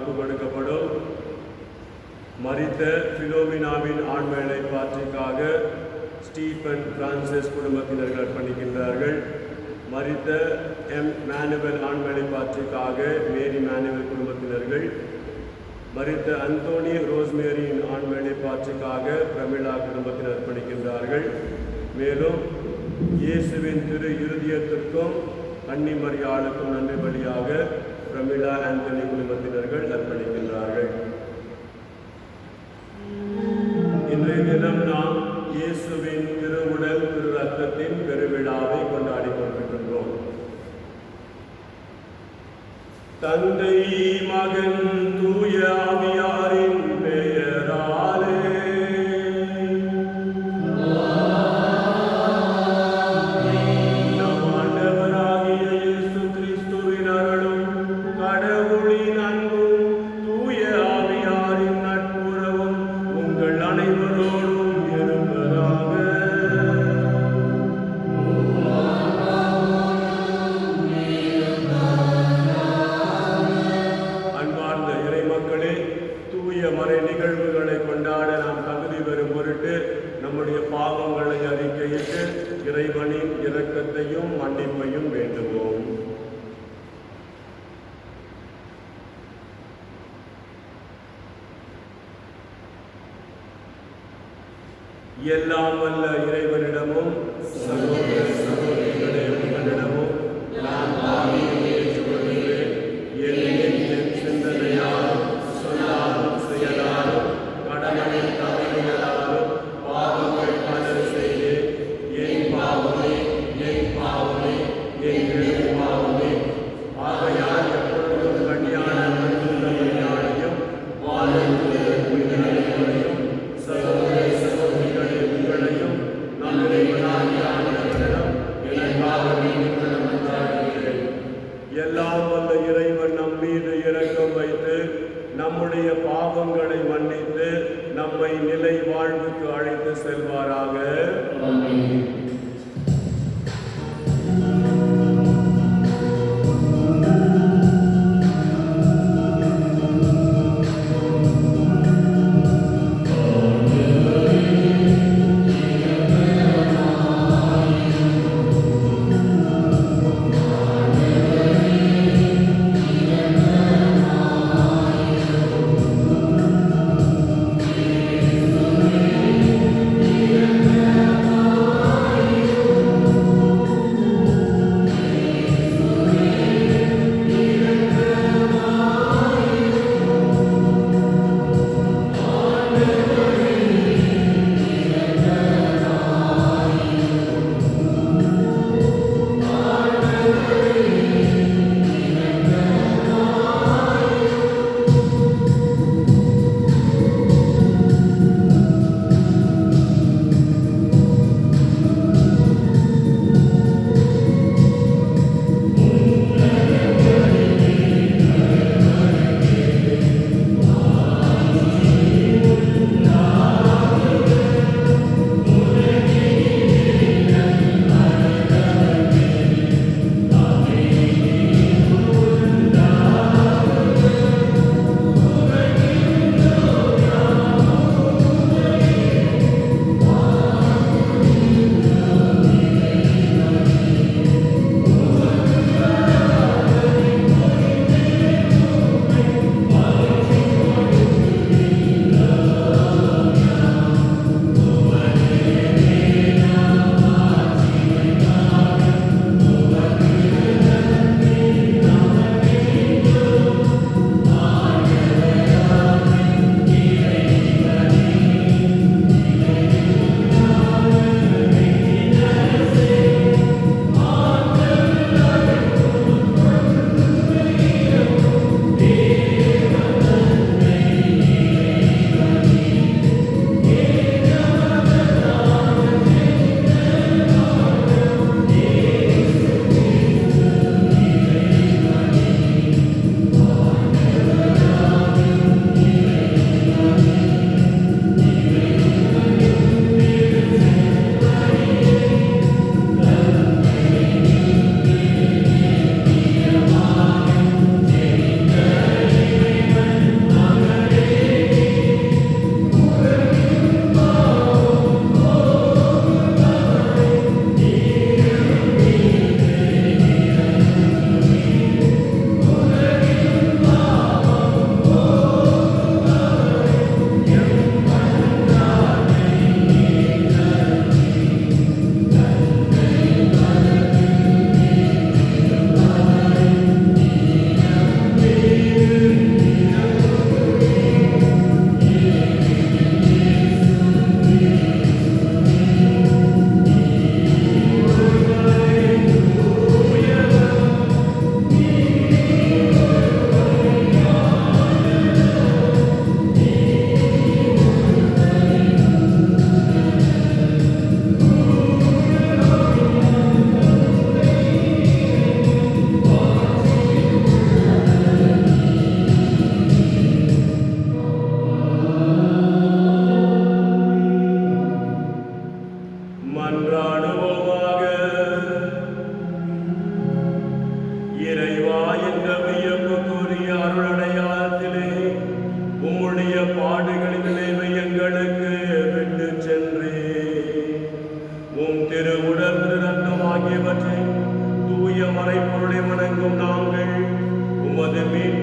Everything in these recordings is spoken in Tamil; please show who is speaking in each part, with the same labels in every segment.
Speaker 1: ஒப்பு கொடுக்கப்படும். மரித்த பிலோமினாவின் ஆண்மையை பாற்றிக்காக ஸ்டீபன் பிரான்சிஸ் குடும்பத்தினர்கள் அர்ப்பணிக்கின்றார்கள். மரித்த மேனுவல் ஆண்மையை பாற்றிக்காக மேரி மேனுவல் குடும்பத்தினர்கள். மரித்த அந்தோனி ரோஸ்மேரியின் ஆண்மையை பாற்றிக்காக பிரமிளா குடும்பத்தினர் அர்ப்பணிக்கின்றார்கள். மேலும் இயேசுவின் திரு இருதயத்திற்கும் கன்னி மரியாளுக்கும் நன்றி பலியாக பிரமிளா ஆந்தனி குடும்பத்தினர்கள் அர்ப்பணிக்கின்றார்கள். இன்றைய தினம் நாம் இயேசுவின் திருவுடல் திரு ரத்தத்தின் பெருவிழாவை கொண்டாடி கொண்டிருக்கின்றோம். தந்தை மகன் தூய ஆவியாரின் பெயராலே நம் ஆண்டவராகிய இயேசு கிறிஸ்துவின் அருளும் கடவுளின் அன்பும் தூய ஆவியாரின் நட்புறவும் உங்கள் அனைவரோடும் இருப்பதாக. அன்பார்ந்த இறைமக்களே, தூய மறை நிகழ்வுகளை கொண்டாட நாம் தகுதி பெறும் பொருட்டு நம்முடைய பாவங்களை அறிக்கையிட்டு இறைவனின் இரக்கத்தையும் மன்னிப்பையும் வேண்டுவோம். எல்லாம் வல்ல இறைவனிடமும் சகோதர சகோதரிகளே உங்களிடமும் நான் பாவியை ஏற்றுக்கொள்கிறேன். என் சிந்தனையாலும் சொல்லாலும் செயலாலும் கடமையில் தவறுகளாலும் பாவங்கள் பல செய்தேன். என் பாவமே என் பாவமே என் பெரும் பாவமே. ஆகையால் எப்பொழுதும் கல்யாண மனிதனையும் வாழ்க்கையும் சகோதர சகோதரிகளே உங்களையும் நம் இறைவனாகிய ஆண்டவரிடம் எனக்காக வேண்டிக் கொள்ள மன்றாடுகிறேன். எல்லாம் வல்ல இறைவன் நம் மீது இரக்கம் வைத்து நம்முடைய பாவங்களை மன்னித்து நம்மை நிலை வாழ்வுக்கு அழைத்து செல்வாராக.
Speaker 2: Amen.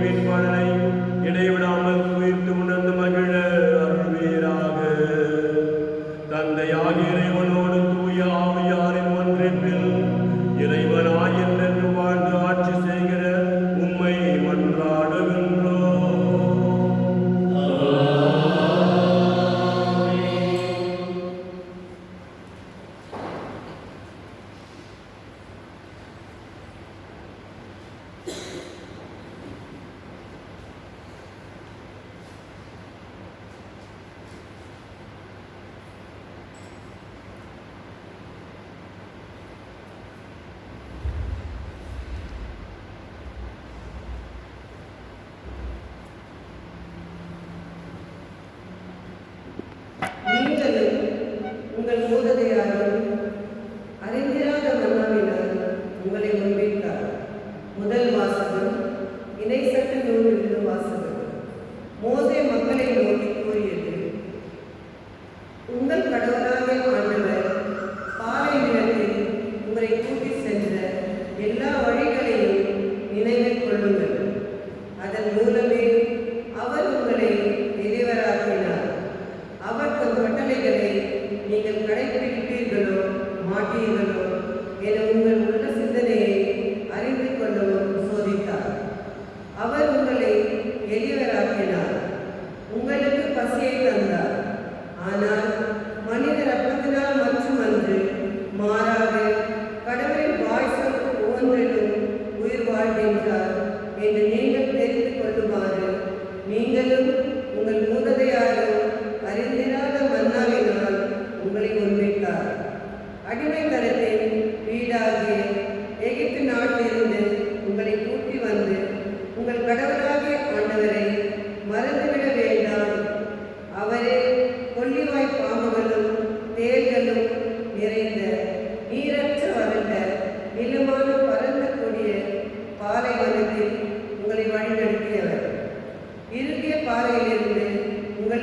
Speaker 1: மீட்பின் பலனை இடைவிடாமல் உயிர்த்து உணர்ந்து மகிழ அருள்வீராக. தந்தையாகிய இறைவனோடு தூய ஆவியாரின் ஒன்றிப்பில் இறைவனாய் என்றென்று வாழ்ந்து ஆட்சி செய்கிற உம்மை மன்றாடுகின்றோம்.
Speaker 2: நீங்களும் உங்கள் மூதாதையரும் அறிந்திராத மன்னாவினால் உங்களை முன்வைத்தார். முதல் வாசகம் இணைசட்ட நூலிலிருந்து வாசகம். மோசே மக்களை நோக்கி கூறியது, உங்கள் கடவுளாகிய ஆண்டவர் பாலை நிலத்தில் உங்களை கூட்டி சென்ற எல்லா வழிகளையும் நினைவில் கொள்ளுங்கள். அதன் மூலமே அவர் உங்களை இறைவராக்கினார். அவர் தம் கட்டளைகளை நீங்கள் கடைபிடிப்பீர்களோ மாட்டீர்களோ என உங்கள் உள்ள சிந்தனையை அறிந்து கொள்ளவும் சோதித்தார். அவர் உங்களை எளியவராக்கினார், உங்களுக்கு பசியை தந்தார். ஆனால் மனிதர் அப்பத்தினால் மட்டுமன்று, மாறாக கடவுளின் வாய் சொல் ஒவ்வொன்றிலும் உயிர் வாழ்கின்றார் என்று நீங்கள் தெரிந்து கொள்ளுமாறு நீங்களும் உங்கள் மூதாதையரும் அறிந்திராத மன்னாவினால் உங்களை முன்வைத்தார். அடிமைத்தனத்தின் வீடாகிய எகிப்து நாட்டிலிருந்து உங்களை கூட்டி வந்து உங்கள் கடவுளாகிய ஆண்டவரை மறந்துவிட வேண்டாம். அவரே கொல்லிவாய் பாம்புகளும் தேள்களும் நிறைந்த நீரற்ற வறண்ட நிலமான பரந்த கூடிய பாலைவனத்தில் உங்களை வழிநடத்தியவர். இறுகிய பாறையிலிருந்து உங்களை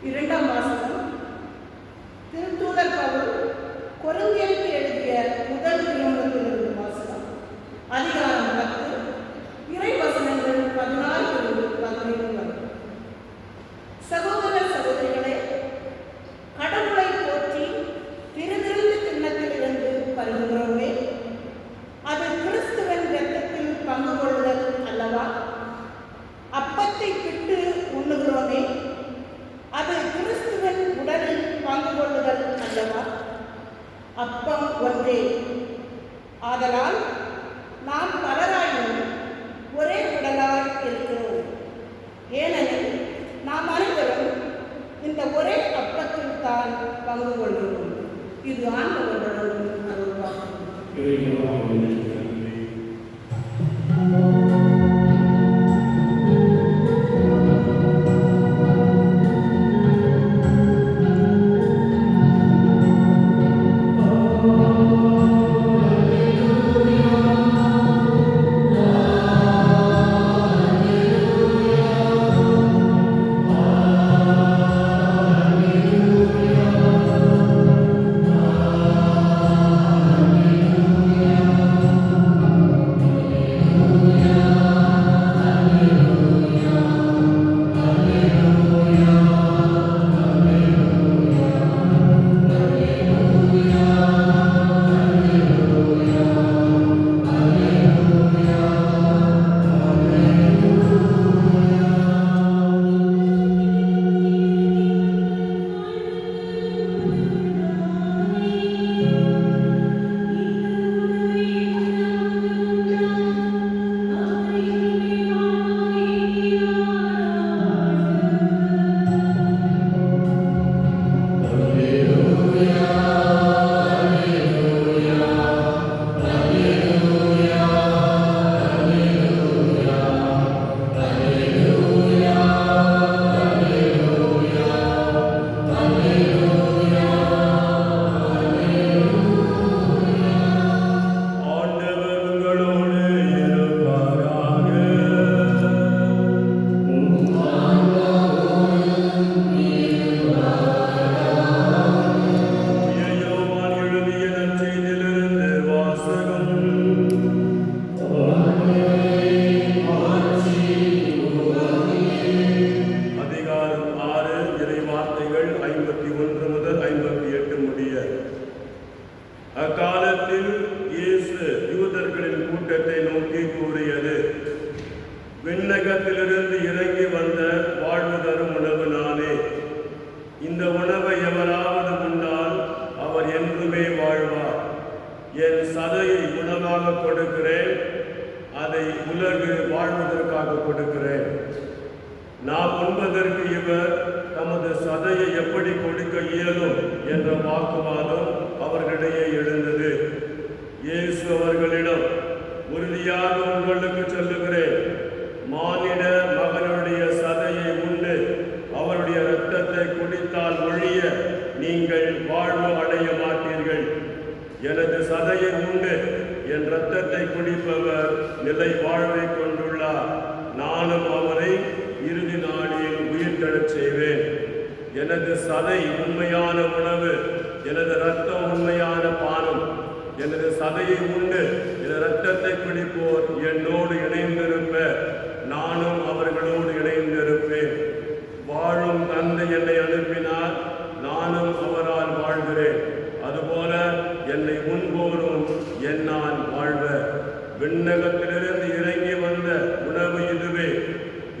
Speaker 3: இரண்டாம் வாசகம் திருத்தூதர் பவுல் கொரிந்தியருக்கு எழுதிய முதல் திருமுகத்திலிருந்து வாசகம். அதிகாரம் 10, இறை வசனங்கள் 16-17 வரை. சகோதர சகோதரிகளே, கடவுளை போற்றி திருவிருந்து கிண்ணத்திலிருந்து பருகுகிறோமே, அது கிறிஸ்துவின் இரத்தத்தில் பங்கு கொள்ளுதல் அல்லவா? அப்பத்தை பிட்டு உண்ணுகிறோமே, அது கிறிஸ்துவின் உடலில் பங்கு கொள்ளுதல் அல்லவா? அப்பம் ஒன்றே, ஆதலால் நாம் பலராயினும் ஒரே உடலாய் இருக்கிறோம். ஏனெனில் நாம் அனைவரும் இந்த ஒரே அப்பத்தில் தான் பங்கு கொள்கிறோம். இது ஆண்டவர் வழங்கும் அருள்வாக்கு.
Speaker 1: அக்காலத்தில் இயேசு யூதர்களின் கூட்டத்தை நோக்கி கூறியது, விண்ணகத்திலிருந்து இறங்கி வந்த வாழ்வு தரும் உணவு நானே. இந்த உணவை எவராவது உண்டால் அவர் என்றுமே வாழ்வார். என் சதையை உணவாக கொடுக்கிறேன், அதை உலகு வாழ்வதற்காக கொடுக்கிறேன். நாம் உண்பதற்கு இவர் தமது சதையை எப்படி கொடுக்க இயலும் என்ற வாக்குவாதம் அவர்களிடையே எழுந்தது. இயேசு அவர்களிடம், உறுதியாக உங்களுக்கு சொல்லுகிறேன், மானிட மகனுடைய சதையை உண்டு அவருடைய இரத்தத்தை குடித்தால் ஒழிய நீங்கள் வாழ்வு அடைய மாட்டீர்கள். எனது சதையை உண்டு என் இரத்தத்தை குடிப்பவர் நிலை வாழ்வை கொண்டுள்ளார். நானும் அவரை இறுதி நாளில் உயிர்த்தெழச் செய்வேன். எனது சதை உண்மையான உணவு, எனது இரத்தம் உண்மையான பானம். எனது சதையை உண்டு எனது இரத்தத்தை குடிப்போர் என்னோடு இணைந்திருப்ப, நானும் அவர்களோடு இணைந்திருப்பேன். வாழும் தந்தை என்னை அனுப்பினார், நானும் அவரால் வாழ்கிறேன். அதுபோல என்னை உண்போரும் என்னால் வாழ்வர். விண்ணகத்திலிருந்து இறங்கி வந்த உணவு இதுவே.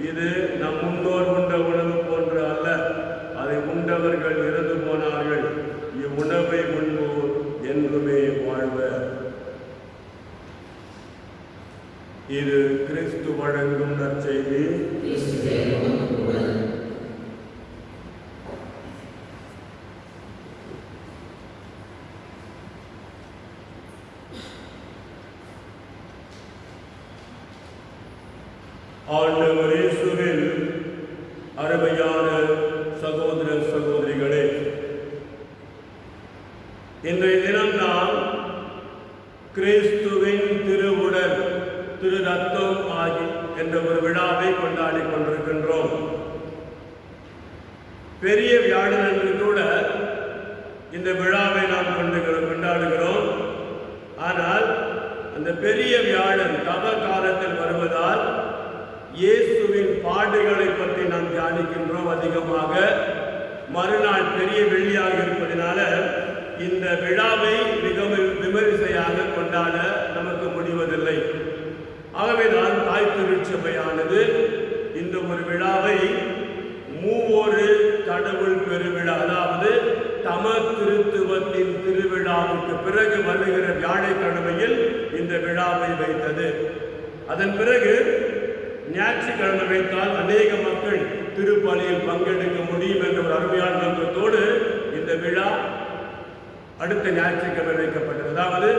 Speaker 1: இது நம் முன்னோர் உண்ட உணவு போன்று அல்ல, அதை உண்டவர்கள் இறந்து போனார்கள். இவ்வுணவை உண்போர் என்றுமே வாழ்வர். இது கிறிஸ்து வழங்கும் நற்செய்தி. ஆண்டவர் இயேசுவில் அருமையான சகோதர சகோதரிகளே, இன்றைய தினம் நாம் கிறிஸ்துவின் திருவுடல் திரு ரத்தம் ஆகி என்ற ஒரு விழாவை கொண்டாடி கொண்டிருக்கின்றோம். பெரிய வியாழன் அன்று கூட இந்த விழாவை நாம் கொண்டாடுகிறோம். ஆனால் அந்த பெரிய வியாழன் தவ காலத்தில் வருவதால் இயேசுவின் பாடுகளை பற்றி நாம் தியானிக்கின்றோம் அதிகமாக. மறுநாள் பெரிய வெள்ளியாக இருப்பதனால இந்த விழாவை மிகவும் விமரிசையாக கொண்டாட நமக்கு முடிவதில்லை. ஆகவேதான் தாய் திருச்சபையானது இந்த ஒரு விழாவை மூவொரு கடவுள் பெருவிழா, அதாவது தம திருத்துவத்தின் திருவிழாவுக்கு பிறகு வருகிற வியாழக்கிழமையில் இந்த விழாவை வைத்தது. அதன் பிறகு ஞாயிற்றுக்கிழமை வைத்தால் அநேக மக்கள் திருப்பலியில் பங்கெடுக்க முடியும் என்ற ஒரு அருமையான நோக்கத்தோடு இந்த விழா அடுத்த ஞாயிற்றுக்கிழமை வைக்கப்பட்டது. அதாவது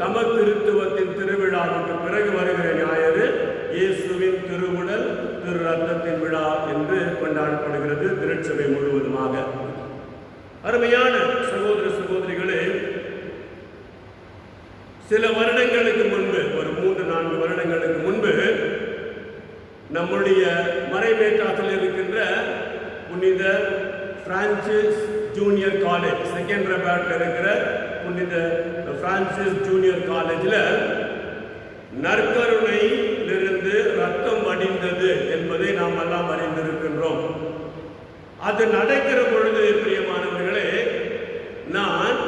Speaker 1: தம திருத்துவத்தின் திருவிழாவுக்கு பிறகு வருகிற ஞாயிறு இயேசுவின் திருவுடல் திரு ரத்தத்தின் விழா என்று கொண்டாடப்படுகிறது திருச்சபை முழுவதுமாக. அருமையான சகோதர சகோதரிகளே, சில வருடங்களுக்கு முன்பு, ஒரு 3-4 வருடங்களுக்கு முன்பு, நம்முடைய மறைமேற்றாற்றில் இருக்கின்ற புனித பிரான்சிஸ் ஜூனியர் காலேஜ், செகண்டராபாத்தில் இருக்கிற புனித பிரான்சிஸ் ஜூனியர் காலேஜில் நற்கருணையிலிருந்து ரத்தம் வடிந்தது என்பதை நாம் எல்லாம் அறிந்திருக்கின்றோம். அது நடக்கிற பொழுது பிரியமானவர்களே, நான்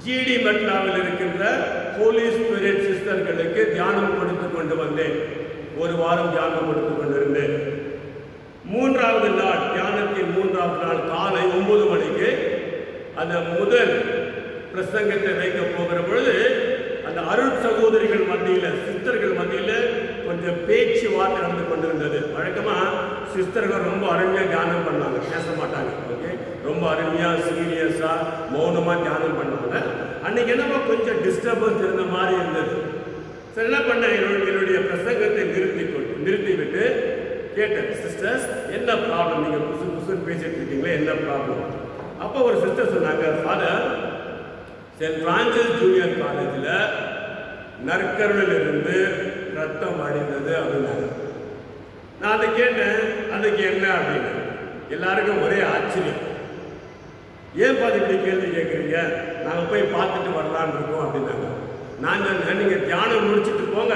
Speaker 1: ஜிடி மெட்லாவில் இருக்கின்ற ஹோலி ஸ்பிரிட் சிஸ்டர்களுக்கு தியானம் கொடுத்து கொண்டு வந்தேன். ஒரு வாரம் தியானம் கொடுத்து கொண்டிருந்தேன். 3வது நாள், தியானத்தின் 3வது நாள் காலை 9 மணிக்கு அந்த முதல் பிரசங்கத்தை வைக்க போகிற பொழுது அந்த அருள் சகோதரிகள் மத்தியில், சிஸ்டர்கள் மத்தியில் கொஞ்சம் பேச்சுவார்த்தை நடந்து கொண்டிருந்தது. வழக்கமாக சிஸ்டர்கள் ரொம்ப அருமையாக தியானம் பண்ணாங்க, பேச மாட்டாங்க. ஓகே, ரொம்ப அருமையாக சீரியஸாக மௌனமாக தியானம் பண்ணாங்க. அன்னைக்கு என்னவோ கொஞ்சம் டிஸ்டர்பன்ஸ் இருந்த மாதிரி இருந்தது. சரி, என்ன பண்ண, என்னுடைய பிரசங்கத்தை நிறுத்திவிட்டு கேட்டேன், சிஸ்டர்ஸ் என்ன ப்ராப்ளம், நீங்கள் புதுசு பேசிட்டு இருக்கீங்களே, என்ன ப்ராப்ளம்? அப்போ ஒரு சிஸ்டர் சொன்னாங்க, ஃபாதர், சென்ட் பிரான்சிஸ் ஜூனியர் காலேஜில் நற்கருணையிலிருந்து ரத்தம் வடிந்தது அப்படின்னாங்க. நான் அதை கேட்டேன், அதுக்கு என்ன அப்படின்னு. எல்லாருக்கும் ஒரே ஆச்சரியம். ஏன் பார்த்து இப்படி கேள்வி கேட்குறீங்க, நாங்கள் போய் பார்த்துட்டு வரலான்னு இருக்கோம் அப்படின்னாங்க. நான் சொன்னேன், நீங்கள் தியானம் முடிச்சுட்டு போங்க,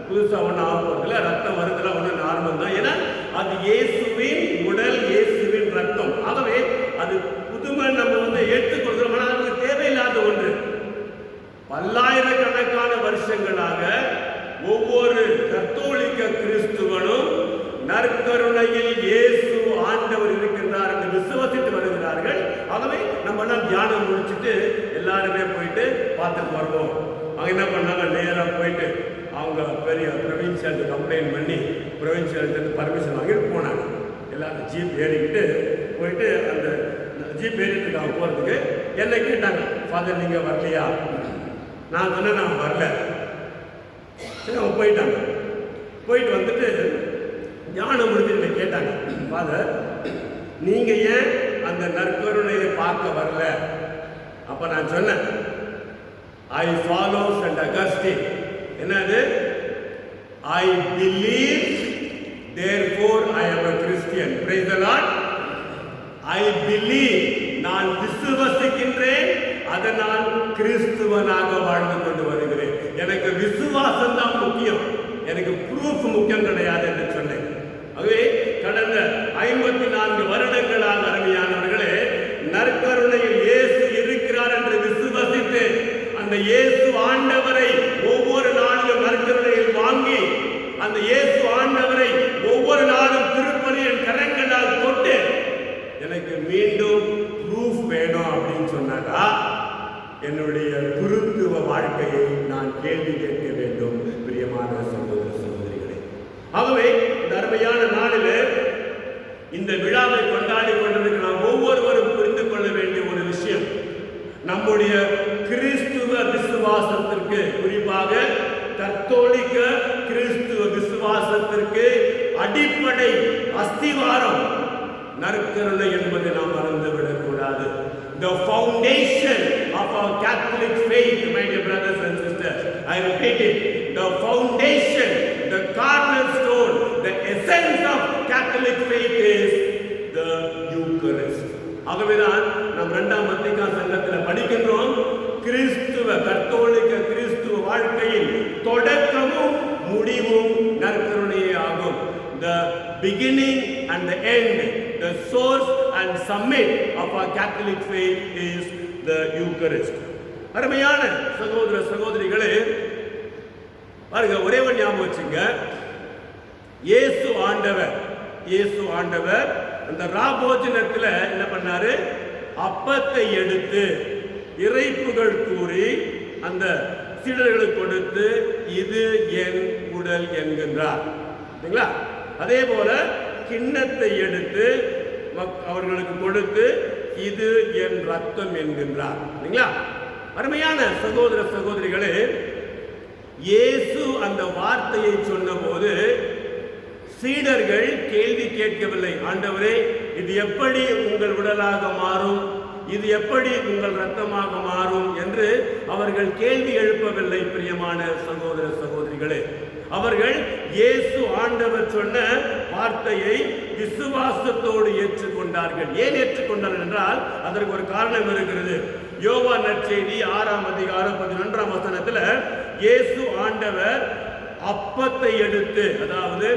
Speaker 1: புதுசாக ஒன்றும் ஆக போகிறதில்ல, ரத்தம் வருதுல ஒன்றும் நார்மல் தான். ஏன்னா அது இயேசுவின் உடல், இயேசுவின் ரத்தம். ஆகவே அது புதுமை நம்ம ஏற்றுக்கொள்கிறோம். ஆனால் அதுக்கு தேவையில்லாத ஒன்று. பல்லாயிரக்கணக்கான வருஷங்களாக ஒவ்வொரு கத்தோலிக்க கிறிஸ்துவனும் நற்கருணையில் இயேசு ஆண்டவர் இருக்கின்றார் என்று விசுவாசித்து வருகிறார்கள். ஆகவே நம்ம எல்லாம் தியானம் முடிச்சுட்டு எல்லாருமே போயிட்டு பார்த்துட்டு வருவோம். அவங்க என்ன பண்ணாங்க, நேராக போயிட்டு அவங்க பெரிய ப்ரொவின்சியல் கம்ப்ளைண்ட் பண்ணி ப்ரொவின்சியல் பர்மிஷன் வாங்கிட்டு போனாங்க. எல்லாரும் ஜீப் ஏறிக்கிட்டு போயிட்டு அந்த ஜீப் ஏறிட்டு அவங்க போகிறதுக்கு என்ன கேட்டாங்க, ஃபாதர் நீங்கள் வரலையா? நான் சொன்னேன், நான் வரல. சரி, அவங்க போயிட்டாங்க. போயிட்டு வந்துட்டு ஞானம் முடிஞ்சு கேட்டாங்க, ஃபாதர் நீங்கள் ஏன் அந்த நற்கருணையை பார்க்க வரல? அப்போ நான் சொன்னேன், ஐ ஃபாலோ சென்ட் அகஸ்டின். என்னது? I believe therefore I am a Christian. Praise the Lord. I believe, நான் விசுவாசிக்கின்றேன், அதனால் கிறிஸ்துவனாக வாழ்ந்து கொண்டு வருகிறேன். எனக்கு விசுவாசம் தான் முக்கியம், எனக்கு ப்ரூஃப் முக்கியம் கிடையாது என்று சொன்னேன். ஆகவே கடந்த 54 வருடங்களாக அருமையானவர்களே, நற்கருணையில் இயேசு இருக்கிறார் என்று விசுவாசித்து அந்த இயேசு ஆண்டவரை ஒவ்வொரு நாளிலும் நற்கருணையில் வாங்கி அந்த இயேசு ஆண்டவரை ஒவ்வொரு நாளும் திருப்பலியின் கரங்களால் தொட்டு எனக்கு மீண்டும் ப்ரூஃப் வேணும் அப்படின்னு சொன்னாக்கா என்னுடைய குருத்துவ வாழ்க்கையை நான் கேள்வி கேட்க வேண்டும். பிரியமான சகோதர சகோதரிகளே, ஆகவே இந்த அருமையான நாளில் இந்த விழாவை கொண்டாடி கொண்டிருக்கிற நாம் ஒவ்வொருவரும் புரிந்து கொள்ள வேண்டிய ஒரு விஷயம், நம்முடைய கிறிஸ்துவ விசுவாசத்திற்கு, குறிப்பாக கத்தோலிக்க கிறிஸ்துவ விசுவாசத்திற்கு அடிப்படை அஸ்திவாரம் நற்கருணை என்பதை நாம் மறந்துவிடக் கூடாது. The foundation of our Catholic faith, my dear brothers and sisters, I repeat it, the foundation, the cornerstone, the essence of Catholic faith is the Eucharist. யூகரிஸ்ட். ஆகவேதான் நம் 2ஆம் வத்திக்கான் சங்கத்தில் படிக்கின்றோம், கிறிஸ்துவ கத்தோலிக்க கிறிஸ்துவ வாழ்க்கையில் தொடக்கமும் முடிவும் நற்கருணையே ஆகும். The beginning and the end, the source and summit of our Catholic faith is the Eucharist. அருமையான சகோதர சகோதரிகளே, பாருங்க, ஒரே ஒரு ஞாபகம் வச்சுங்க, இயேசு ஆண்டவர் அந்த ராபோஜனத்தில் என்ன பண்ணாரு? அப்பத்தை எடுத்து இறைப்புகள் கூறி அந்த சீடர்களுக்கு கொடுத்து இது என் உடல் என்கின்றார். சரிங்களா? அதே போல கிண்ணத்தை எடுத்து அவர்களுக்கு கொடுத்து இது என் ரத்தம் என்கின்றார். சரிங்களா? அருமையான சகோதர சகோதரிகளே, இயேசு அந்த வார்த்தையை சொன்னபோது சீடர்கள் கேள்வி கேட்கவில்லை, ஆண்டவரே இது எப்படி உங்கள் உடலாக மாறும், இது எப்படி உங்கள் இரத்தமாக மாறும் என்று அவர்கள் கேள்வி எழுப்பவில்லை. பிரியமான சகோதர சகோதரிகளே, அவர்கள் இயேசு ஆண்டவர் சொன்ன வார்த்தையை விசுவாசத்தோடு ஏற்றுக்கொண்டார்கள். ஏன் ஏற்றுக்கொண்டார்கள் என்றால் அதற்கு ஒரு காரணம் இருக்கிறது. யோவான் நற்செய்தி 6ஆம் அதிகாரம் 11ஆம் வசனத்தில் இயேசு ஆண்டவர் அப்பத்தை எடுத்து, அதாவது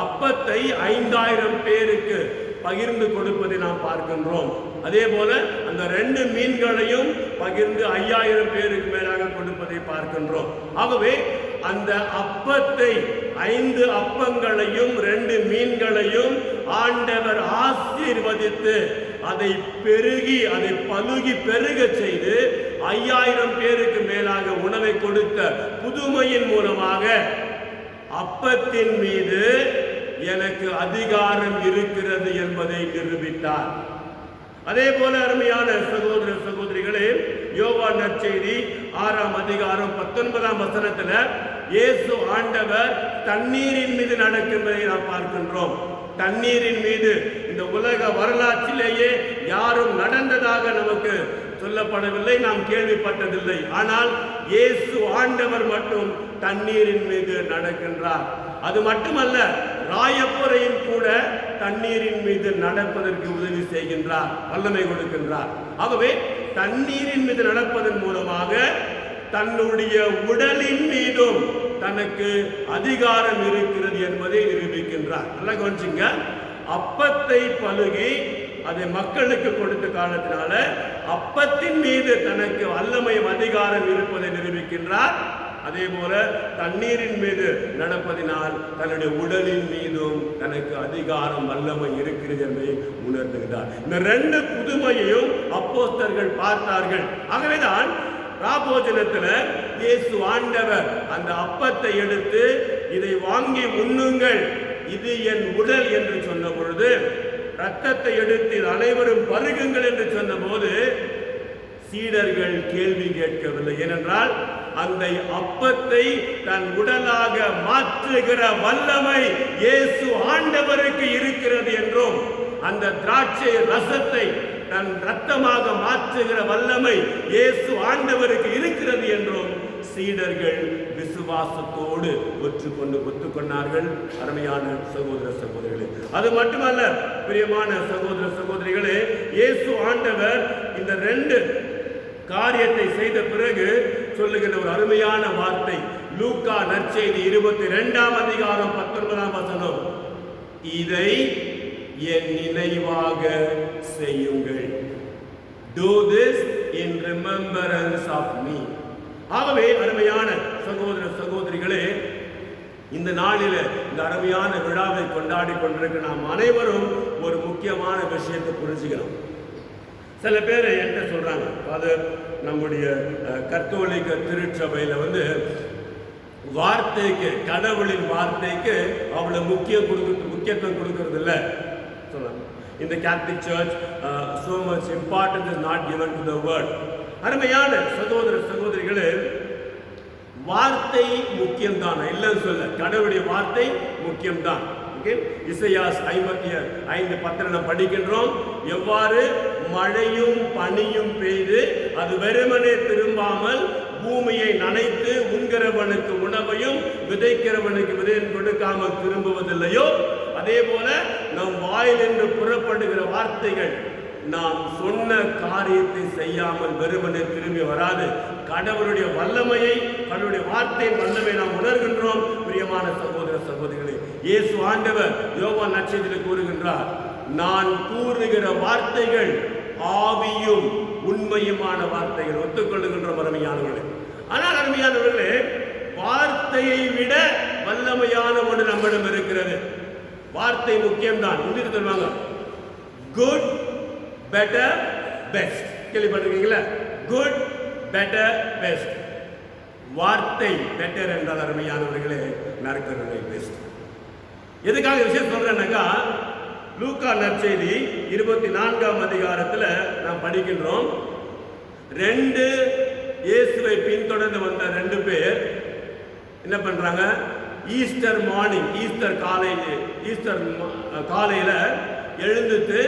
Speaker 1: அப்பத்தை 5000 பேருக்கு பகிர்ந்து கொடுப்பதை நாம் பார்க்கின்றோம். அதே போல அந்த 2 மீன்களையும் பகிர்ந்து 5000 பேருக்கு மேலாக கொடுப்பதை பார்க்கின்றோம். ஆகவே அந்த அப்பத்தை 5 அப்பங்களையும் 2 மீன்களையும் ஆண்டவர் ஆசீர்வதித்து அதை பெருகி அதை பலுகி பெருக செய்து 5000 பேருக்கு மேலாக உணவை கொடுத்த புதுமையின் மூலமாக அப்பத்தின் மீது எனக்கு அதிகாரம் இருக்கிறது என்பதை நிரூபித்தார். அதே போல அருமையான சகோதர சகோதரிகளே, யோவான் நற்செய்தி 6ஆம் அதிகாரம் 19ஆம் வசனத்தில் இயேசு ஆண்டவர் தண்ணீரின் மீது நடக்கின்றதை நாம் பார்க்கின்றோம். தண்ணீரின் மீது இந்த உலக வரலாற்றிலேயே யாரும் நடந்ததாக நமக்கு சொல்லப்படவில்லை, நாம் கேள்விப்பட்டதில்லை. ஆனால் இயேசு ஆண்டவர் மட்டும் தண்ணீரின் மீது நடக்கின்றார். அது மட்டுமல்ல, ராயப்புரையும் கூட தண்ணீரின் மீது நடப்பதற்கு உதவி செய்கின்றார், வல்லமை கொடுக்கின்றார். ஆகவே தண்ணீரின் மீது நடப்பதன் மூலமாக தன்னுடைய உடலின் மீதும் தனக்கு அதிகாரம் இருக்கிறது என்பதை நிரூபிக்கின்றார். நல்லா கவனிச்சுங்க, அப்பத்தை பலுகி அதை மக்களுக்கு கொடுத்த காரணத்தினால அப்பத்தின் மீது தனக்கு வல்லமை அதிகாரம் இருப்பதை நிரூபிக்கின்றார். அதே போல தண்ணீரின் மீது நடப்பதினால் தன்னுடைய உடலின் மீதும் தனக்கு அதிகாரம் வல்லமை இருக்கிறது என்பதை உணர்த்துகிறார். இந்த 2 புதுமையையும் அப்போஸ்தலர்கள் பார்த்தார்கள். ஆகவேதான் ராபோஜனத்தில் இயேசு ஆண்டவர் அந்த அப்பத்தை எடுத்து இதை வாங்கி உண்ணுங்கள், இது என் உடல் என்று சொன்ன பொழுது, இரத்தத்தை எடுத்து அனைவரும் பருகுங்கள் என்று சொன்ன போது சீடர்கள் கேள்வி கேட்கவில்லை. ஏனென்றால் அந்த அப்பத்தை தன் உடலாக மாற்றுகிற வல்லமை இயேசு ஆண்டவருக்கு இருக்கிறது என்றும், அந்த திராட்சை ரசத்தை தன் இரத்தமாக மாற்றுகிற வல்லமை இயேசு ஆண்டவருக்கு இருக்கிறது என்றும் சீடர்கள் விசுவாசத்தோடு ஒத்துக்கொண்டார்கள். அருமையான சகோதர சகோதரிகளே, அது மட்டுமல்ல பிரியமான சகோதர சகோதரிகளே, இயேசு ஆண்டவர் இந்த 2 காரியத்தை செய்த பிறகு சொல்லுகின்ற ஒரு அருமையான வார்த்தை, லூக்கா நற்செய்தி 22ஆம் அதிகாரம் 19ஆம் வசனம், இதை என் நினைவாக செய்யுங்கள். Do this in remembrance of me. ஆகவே அருமையான சகோதர சகோதரிகளே, இந்த நாளில் இந்த அருமையான விழாவை கொண்டாடி கொண்டிருக்க நாம் அனைவரும் ஒரு முக்கியமான விஷயத்தை புரிஞ்சுக்கிறோம். சில பேர் என்ன சொல்றாங்க, அது நம்முடைய கத்தோலிக்க திருச்சபையில் வார்த்தைக்கு, கடவுளின் வார்த்தைக்கு அவ்வளவு முக்கியத்துவம் கொடுக்கறது இல்லை சொல்றாங்க. In the Catholic Church, so much importance is not given to the word. அருமையான சகோதர சகோதரிகளே, வார்த்தை முக்கியம்தான், இல்லைன்னு சொல்ல, கடவுளுடைய வார்த்தை முக்கியம்தான். இசையாஸ் 55:10 படிக்கின்றோம், எவ்வாறு மழையும் பனியும் பெய்து அது வெறுமனே திரும்பாமல் பூமியை நனைத்து உண்கிறவனுக்கு உணவையும் விதைக்கிறவனுக்கு விதையும் கொடுக்காமல் திரும்புவதில்லையோ, அதே போல நம் வாயிலிருந்து புறப்படுகிற வார்த்தைகள் நாம் சொன்ன காரியத்தை செய்யாமல் வெறுமனே திரும்பி வராது. கடவுளுடைய வல்லமையை, கடவுளுடைய வார்த்தையின் வல்லமை நாம் உணர்கின்றோம். பிரியமான சகோதர சகோதரிகளே, இயேசு ஆண்டவர் யோவான் நற்செய்தியில் கூறுகின்றார், நான் கூறுகிற வார்த்தைகள் ஆவியும் உண்மையுமான வார்த்தைகள். ஒத்துக்கொள்ளுகின்ற அருமையானவர்களே, ஆனால் அருமையானவர்களே, வார்த்தையை விட வல்லமையான ஒன்று நம்மிடம் இருக்கிறது. வார்த்தை முக்கியம்தான். இந்திய சொல்லுவாங்க, குட் பெட்டர் பெஸ்ட். கேள்விப்பட்டிருக்கீங்களா? Good better best. வார்த்தை பெட்டர் என்றால் அருமையானவர்களே, நற்கருணை பெஸ்ட். எதுக்காக விஷயம் சொல்றேன்னாக்கா, லூக்கா நற்செய்தி 24ஆம் அதிகாரத்தில் நாம் படிக்கின்றோம். 2 இயேசுவை பின்தொடர்ந்து வந்த 2 பேர் என்ன பண்றாங்க? ஈஸ்டர் மார்னிங், ஈஸ்டர் காலையில எழுந்துட்டு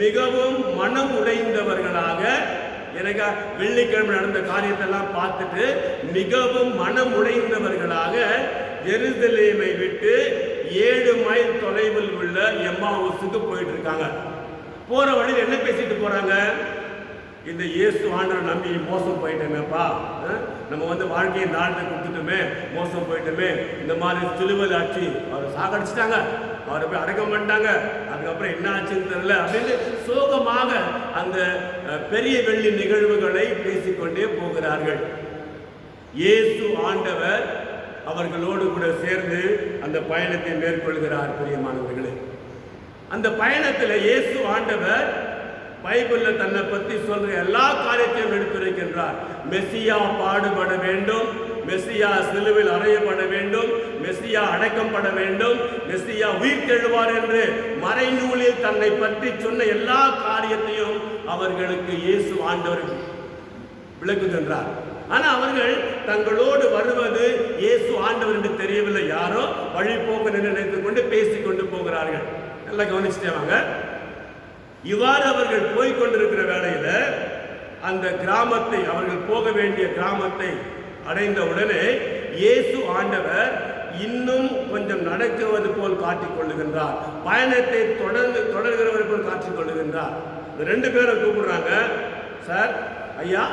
Speaker 1: மிகவும் மனம் உடைந்தவர்களாக, எனக்கு வெள்ளிக்கிழமை நடந்த காரியத்தெல்லாம் பார்த்துட்டு மிகவும் மனம் உடைந்தவர்களாக எருசலேமை விட்டு 7 மைல் தொலைவில் உள்ள எம்மாவுசுக்கு போயிட்டு இருக்காங்க. போற வழியில் என்ன பேசிட்டு போறாங்க? இந்த இயேசு ஆண்டவர் நம்பி மோசம் போயிட்டோமேப்பா, நம்ம வாழ்க்கையை நாட்டை கொடுத்துட்டோமே, மோசம் போயிட்டோமே, இந்த மாதிரி சிலுவையில் ஆச்சு, அவரை சாகடிச்சிட்டாங்க, அவரை போய் அடக்கம் பண்ணிட்டாங்க, அதுக்கப்புறம் என்ன ஆச்சுன்னு தெரியல அப்படின்னு சோகமாக அந்த பெரிய வெள்ளி நிகழ்வுகளை பேசிக்கொண்டே போகிறார்கள். இயேசு ஆண்டவர் அவர்களோடு கூட சேர்ந்து அந்த பயணத்தை மேற்கொள்கிறார். பிரியமானவர்களே, அந்த பயணத்தில் இயேசு ஆண்டவர் பைபிள்ல தன்னை பற்றி சொல்ற எல்லா காரியத்தையும் எடுத்துரைக்கின்றார். மெசியா பாடுபட வேண்டும், மெசியா சிலுவையில் அறையப்பட வேண்டும், மெசியா அடக்கம் பட வேண்டும், மெசியா உயிர் தெழுவார் என்று மறைநூலில் தன்னை பற்றி சொன்ன எல்லா காரியத்தையும் அவர்களுக்கு இயேசு ஆண்டவர் விளக்குகின்றார். ஆனா அவர்கள் தங்களோடு வருவது இயேசு ஆண்டவர் என்று தெரியவில்லை. யாரோ வழிபோக்கு நினைத்துக் கொண்டு பேசிக் கொண்டு போகிறார்கள். நல்லா கவனிச்சுட்டேவாங்க. இவ்வாறு அவர்கள் போய்கொண்டிருக்கிற வேளையில அந்த கிராமத்தை, அவர்கள் போக வேண்டிய கிராமத்தை அடைந்த உடனே இயேசு ஆண்டவர் இன்னும் கொஞ்சம் நடக்குவது போல் காட்டிக் கொள்ளுகின்றார். பயணத்தை தொடர்கிறவர் போல் காட்டிக் கொள்ளுகின்றார். 2 பேரும் கூப்பிடுறாங்க, சார், ஐயா,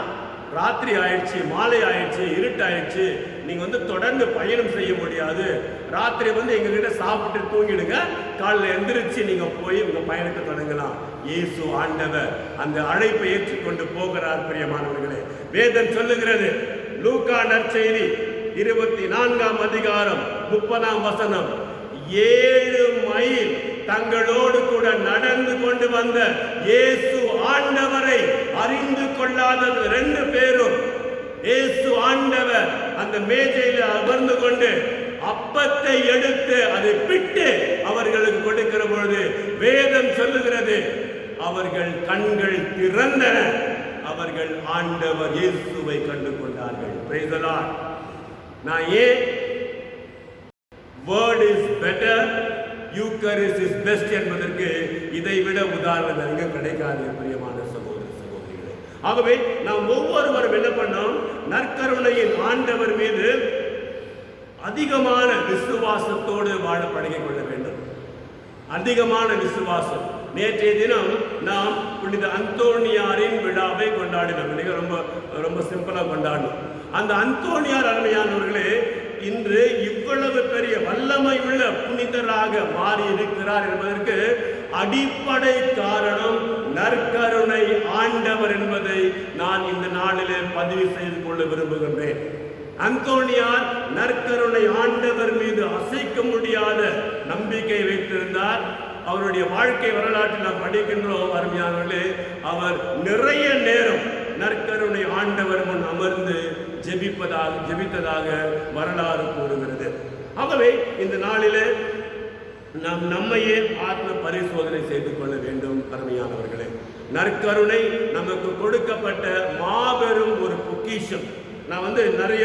Speaker 1: ராத்திரி ஆயிடுச்சு, மாலை ஆயிடுச்சு, இருட்டாயிடுச்சு, நீங்க தொடர்ந்து பயணம் செய்ய முடியாது, ராத்திரி எங்ககிட்ட சாப்பிட்டு தூங்கிடுங்க, காலையில் எந்திரிச்சு நீங்க போய் உங்க பயணத்தை தொடங்கலாம். இயேசு ஆண்டவர் அந்த அழைப்பை ஏற்றுக்கொண்டு போகிறார். பிரியமானவர்களே, வேதம் சொல்லுகிறது, லூக்கா நற்செய்தி 24ஆம் அதிகாரம் 30ஆம் வசனம், 7 மைல் தங்களோடு கூட நடந்து கொண்டு வந்த இயேசு ஆண்டவரை அறிந்து கொள்ளாத 2 பேரும் இயேசு ஆண்டவர் அந்த மேஜையில் அமர்ந்து கொண்டு அப்பத்தை எடுத்து அதை பிட்டு அவர்களுக்கு கொடுக்கிற பொழுது வேதம் சொல்லுகிறது, அவர்கள் கண்கள் திறந்தன, அவர்கள் ஆண்டவர் இயேசுவை கண்டு கொண்டார்கள். Praise the Lord. நான் ஏன் word is better, Eucharist is best என்பதற்கு இதை விட உதாரணம் எங்க கிடைக்காது. பிரியமான சகோதர சகோதரிகளே, ஆகவே நாம் ஒவ்வொருவரும் என்ன பண்ணோம்? நற்கருணையின் ஆண்டவர் மீது அதிகமான விசுவாசத்தோடு வாழ பழகிக் கொள்ள வேண்டும். அதிகமான விசுவாசம். நேற்றைய தினம் நாம் புனித அந்தோணியாரின் விழாவை கொண்டாடினோம். ரொம்ப ரொம்ப சிம்பிளா கொண்டாடினோம். அந்த அந்தோணியார் அருமையானவர்களே இன்று இவ்வளவு பெரிய வல்லமை உள்ள புனிதராக மாறி இருக்கிறார் என்பதற்கு அடிப்படை காரணம் நற்கருணை ஆண்டவர் என்பதை நான் இந்த நாளிலே பதிவு செய்து கொள்ள விரும்புகின்றேன். அந்தோணியார் நற்கருணை ஆண்டவர் மீது அசைக்க முடியாத நம்பிக்கை வைத்திருந்தார். அவருடைய வாழ்க்கை வரலாற்றில் நாம் படிக்கின்றோம். அருமையானவர்களே, அவர் நிறைய நேரம் நற்கருணை ஆண்டவர் முன் அமர்ந்து ஜெபித்ததாக வரலாறு கூறுகிறது. ஆகவே இந்த நாளிலே நாம் நம்மையே ஆத்ம பரிசோதனை செய்து கொள்ள வேண்டும். அருமையானவர்களே, நற்கருணை நமக்கு கொடுக்கப்பட்ட மாபெரும் ஒரு பொக்கிஷம். நான் நிறைய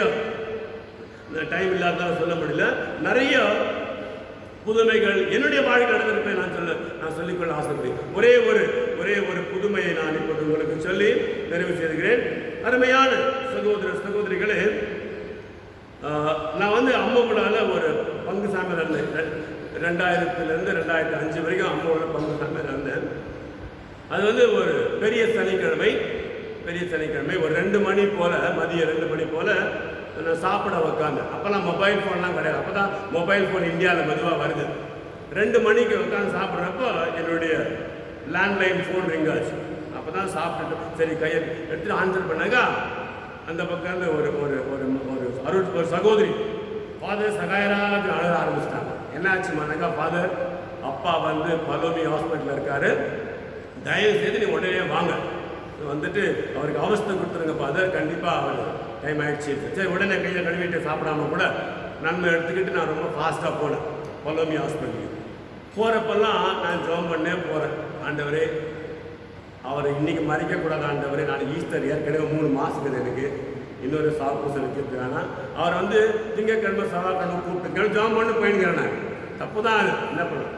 Speaker 1: டைம் இல்லாத சொல்ல முடியல, நிறைய புதுமைகள் என்னுடைய வாழ்க்கை நடந்திருப்பேன் நான் சொல்லிக்கொள்ள ஆசைப்படுகிறேன். ஒரே ஒரு புதுமையை நான் இப்போது உங்களுக்கு சொல்லி நிறைவு செய்கிறேன். அருமையான சகோதர சகோதரிகளே, நான் அம்மகுடால ஒரு பங்கு சாமியார் 2000 2005 வரைக்கும் அம்மாவோட பங்கு தான் இருந்தேன். அது வந்து ஒரு பெரிய சனிக்கிழமை ஒரு 2 மணி போல், மதியம் 2 மணி போல் நான் சாப்பிட உட்காந்தேன். அப்போல்லாம் மொபைல் ஃபோன்லாம் கிடையாது. அப்போ தான் மொபைல் ஃபோன் இந்தியாவில் மெதுவாக வருது. 2 மணிக்கு உட்காந்து சாப்பிட்றப்போ என்னுடைய லேண்ட்லைன் ஃபோன் ரிங் ஆச்சு. அப்போ தான் சாப்பிட்டுட்டு சரி கையை எடுத்துகிட்டு ஆன்சர் பண்ணாக்கா அந்த பக்கம் ஒரு ஒரு ஒரு ஒரு சகோதரி ஃபாதர் சகாயராஜ் அழக ஆரம்பிச்சிட்டாங்க. என்ன ஆச்சுமானாக்கா, ஃபாதர் அப்பா வந்து பலோமி ஹாஸ்பிட்டலில் இருக்காரு, தயவு செய்து நீ உடனே வாங்க, வந்துட்டு அவருக்கு அவஸ்தை கொடுத்துருங்க ஃபாதர், கண்டிப்பாக அவர் டைம் ஆகிடுச்சு. சரி உடனே கையை கழுவிட்டு சாப்பிடாம கூட நன்மை எடுத்துக்கிட்டு நான் ரொம்ப ஃபாஸ்ட்டாக போனேன் பலோமி ஹாஸ்பிட்டலுக்கு. போகிறப்பெல்லாம் நான் ஜெபம் பண்ணே போகிறேன், ஆண்டவரே அவரை இன்றைக்கி மறைக்கக்கூடாது ஆண்டவரே, நான் ஈஸ்டர் ஏற்கனவே 3 மாதத்துக்கு எனக்கு இன்னொரு சாப்பிட்டு வைக்கிறானா, அவர் வந்து திங்கக்கிழமை செவ்வாய்க்கிழமை கூப்பிட்டு ஜெபம் பண்ணி போயிடுங்கிறேன். நான் தப்பு தான் என்ன பண்ணேன்.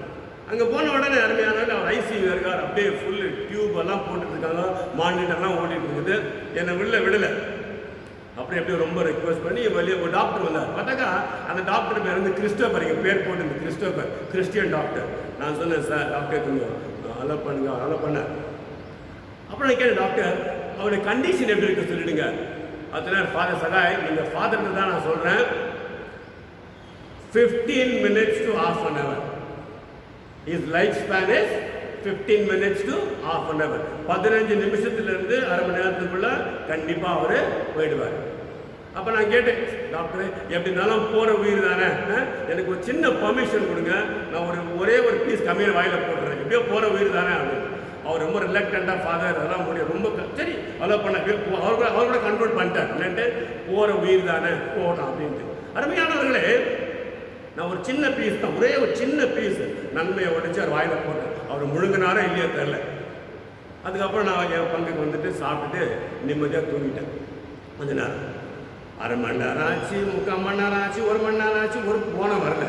Speaker 1: அங்கே போன உடனே அருமையானவர் அவர் ஐசியூ இருக்கார், அப்படியே ஃபுல்லு டியூப் எல்லாம் போட்டுட்ருக்காங்க, மானிட்டர்லாம் ஓடிட்டு இருக்குது. என்னை விடலை. அப்படியே ரொம்ப ரெக்வஸ்ட் பண்ணி வெளியே ஒரு டாக்டர் வந்தார். பார்த்தாக்கா அந்த டாக்டர் பேர் வந்து கிறிஸ்டோபர், எங்கள் பேர் போட்டு இந்த கிறிஸ்டோபர், கிறிஸ்டியன் டாக்டர். நான் சொன்னேன் சார் டாக்டர் கொஞ்சம் அலோ பண்ணுங்க, அலோ பண்ணேன். அப்புறம் நான் கேட்டேன் டாக்டர் அவருடைய கண்டிஷன் எப்படி இருக்கு சொல்லிடுங்க. அதனால ஃபாதர் சகாய் நீங்கள் ஃபாதருக்கு தான் நான் சொல்கிறேன், 15 minutes to half an hour. His lifespan is 15 minutes to half an hour. 15 நிமிஷத்துலேருந்து அரை மணி நேரத்துக்குள்ள கண்டிப்பாக அவர் போயிடுவார். அப்போ நான் கேட்டேன் டாக்டர் எப்படி இருந்தாலும் போகிற உயிர் தானே, எனக்கு ஒரு சின்ன பர்மிஷன் கொடுங்க, நான் ஒரே ஒரு பீஸ் கம்மியாக வாயில் போட்டுறேன், எப்படியோ போகிற உயிர் தானே அப்படின்னு. அவர் ரொம்ப ரிலக்டண்டாக ஃபாதர் அதெல்லாம் முடியும் ரொம்ப சரி அலோ பண்ண அவர் கூட கண்ட்ரோல் பண்ணிட்டார். என்னன்ட்டு போகிற உயிர் தானே போகணும் அப்படின்ட்டு. அருமையானவர்களே, நான் ஒரு சின்ன பீஸ் தான், ஒரே ஒரு சின்ன பீஸ் நன்மையை உடைச்சு அவர் வாயில் போட்டேன். அவர் முழுங்கினாரோ இல்லையோ தெரில. அதுக்கப்புறம் நான் என் பங்குக்கு வந்துட்டு சாப்பிட்டுட்டு நிம்மதியாக தூங்கிட்டேன். கொஞ்ச நேரம், அரை மணி நேரம் ஆச்சு, 3/4 மணி நேரம் ஆச்சு, 1 மணி நேரம் ஆச்சு, ஒரு போன வரல.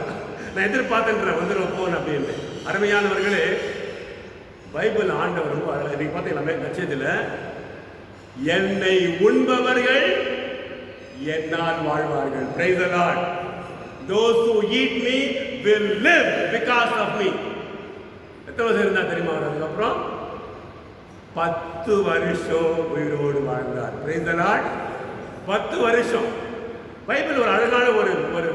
Speaker 1: நான் எதிர்பார்த்துன்றேன் வந்துடும் போன் அப்படின்ட்டு. அருமையானவர்களே, பைபிள் ஆண்டவர் ரொம்ப இன்னைக்கு பார்த்தீங்கன்னா நட்சத்திரத்தில் என்னை உண்பவர்கள் என்னால் வாழ்வார்கள். Praise the Lord. Those who eat me will live because of me. எத்தனை வருஷம் இருந்தா தெரியுமா? அதுக்கப்புறம் 10 வருஷம் உயிரோடு வாழ்ந்தார். Praise the Lord. 10 வருஷம். பைபிள் ஒரு அழகான ஒரு ஒரு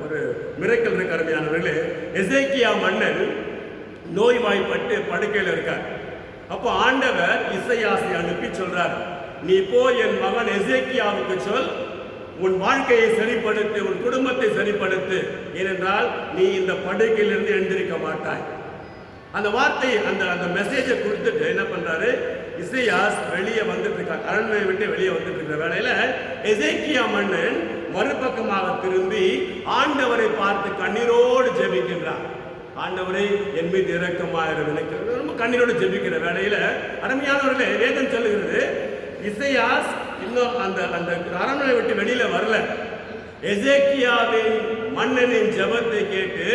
Speaker 1: ஒரு மிரக்கல் இருக்கு அருமையானவர்களே. எசேக்கியா மன்னன் நோய்வாய்ப்பட்டு படுக்கையில் இருக்கார். அப்போ ஆண்டவர் இசையாசை அனுப்பி சொல்றார், நீ போய் என் மகன் எசேக்கியாவுக்கு சொல், உன் வாழ்க்கையை சரிப்படுத்து, உன் குடும்பத்தை சரிப்படுத்து, ஏனென்றால் நீ இந்த படுக்கையிலிருந்து எழுந்திருக்க மாட்டாய். அந்த வார்த்தை அந்த மெசேஜை கொடுத்துட்டு என்ன பண்றாரு, இசையாஸ் வெளியே வந்துட்டு இருக்கார், அரண்மனை விட்டு வெளியே வந்துட்டு இருக்கிற வேளையில எசேக்கியா மன்னன் மறுபக்கமாக திரும்பி ஆண்டவரை பார்த்து கண்ணீரோடு ஜெபிக்கின்றார். ஆண்டவரை என் மீது இரக்கமாயிரம் நினைக்கிறது ரொம்ப கண்ணீரோடு ஜெபிக்கிற வேளையில அருமையானவர்களே, வேதம் சொல்லுகிறது இசையாஸ் இன்னும் அந்த அரண்மனை விட்டு வெளியில வரல. எசேக்கியாவின் மன்னனின் ஜெபத்தை கேட்டு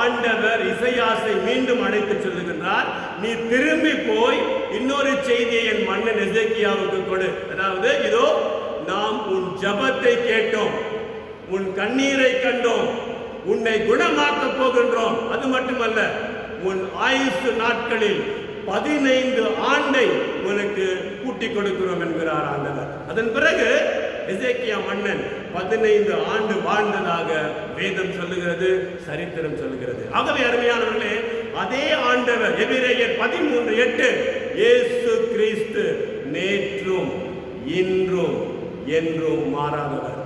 Speaker 1: ஆண்டவர் இசையாசை மீண்டும் அழைத்து சொல்லுகின்றார், நீ திரும்பி போய் இன்னொரு செய்தியை என் மன்னன் எசேக்கியாவுக்கு கொடு. அதாவது இதோ நாம் உன் ஜெபத்தை கேட்டோம், உன் கண்ணீரை கண்டோம், உன்னை குணமாக்க போகின்றோம். அது மட்டுமல்ல, உன் ஆயுசு நாட்களில் 15 ஆண்டை உனக்கு கூட்டிக் கொடுக்கிறோம் என்கிறார் ஆண்டவர். அதன் பிறகு எசேக்கியா மன்னன் 15 ஆண்டு வாழ்ந்ததாக வேதம் சொல்லுகிறது, சரித்திரம் சொல்லுகிறது. ஆகவே அருமையானவர்களே, அதே ஆண்டவர் எபிரேயர் 13:8 இயேசு கிறிஸ்து நேற்றும் இன்றும் என்றும் மாறாதவர்.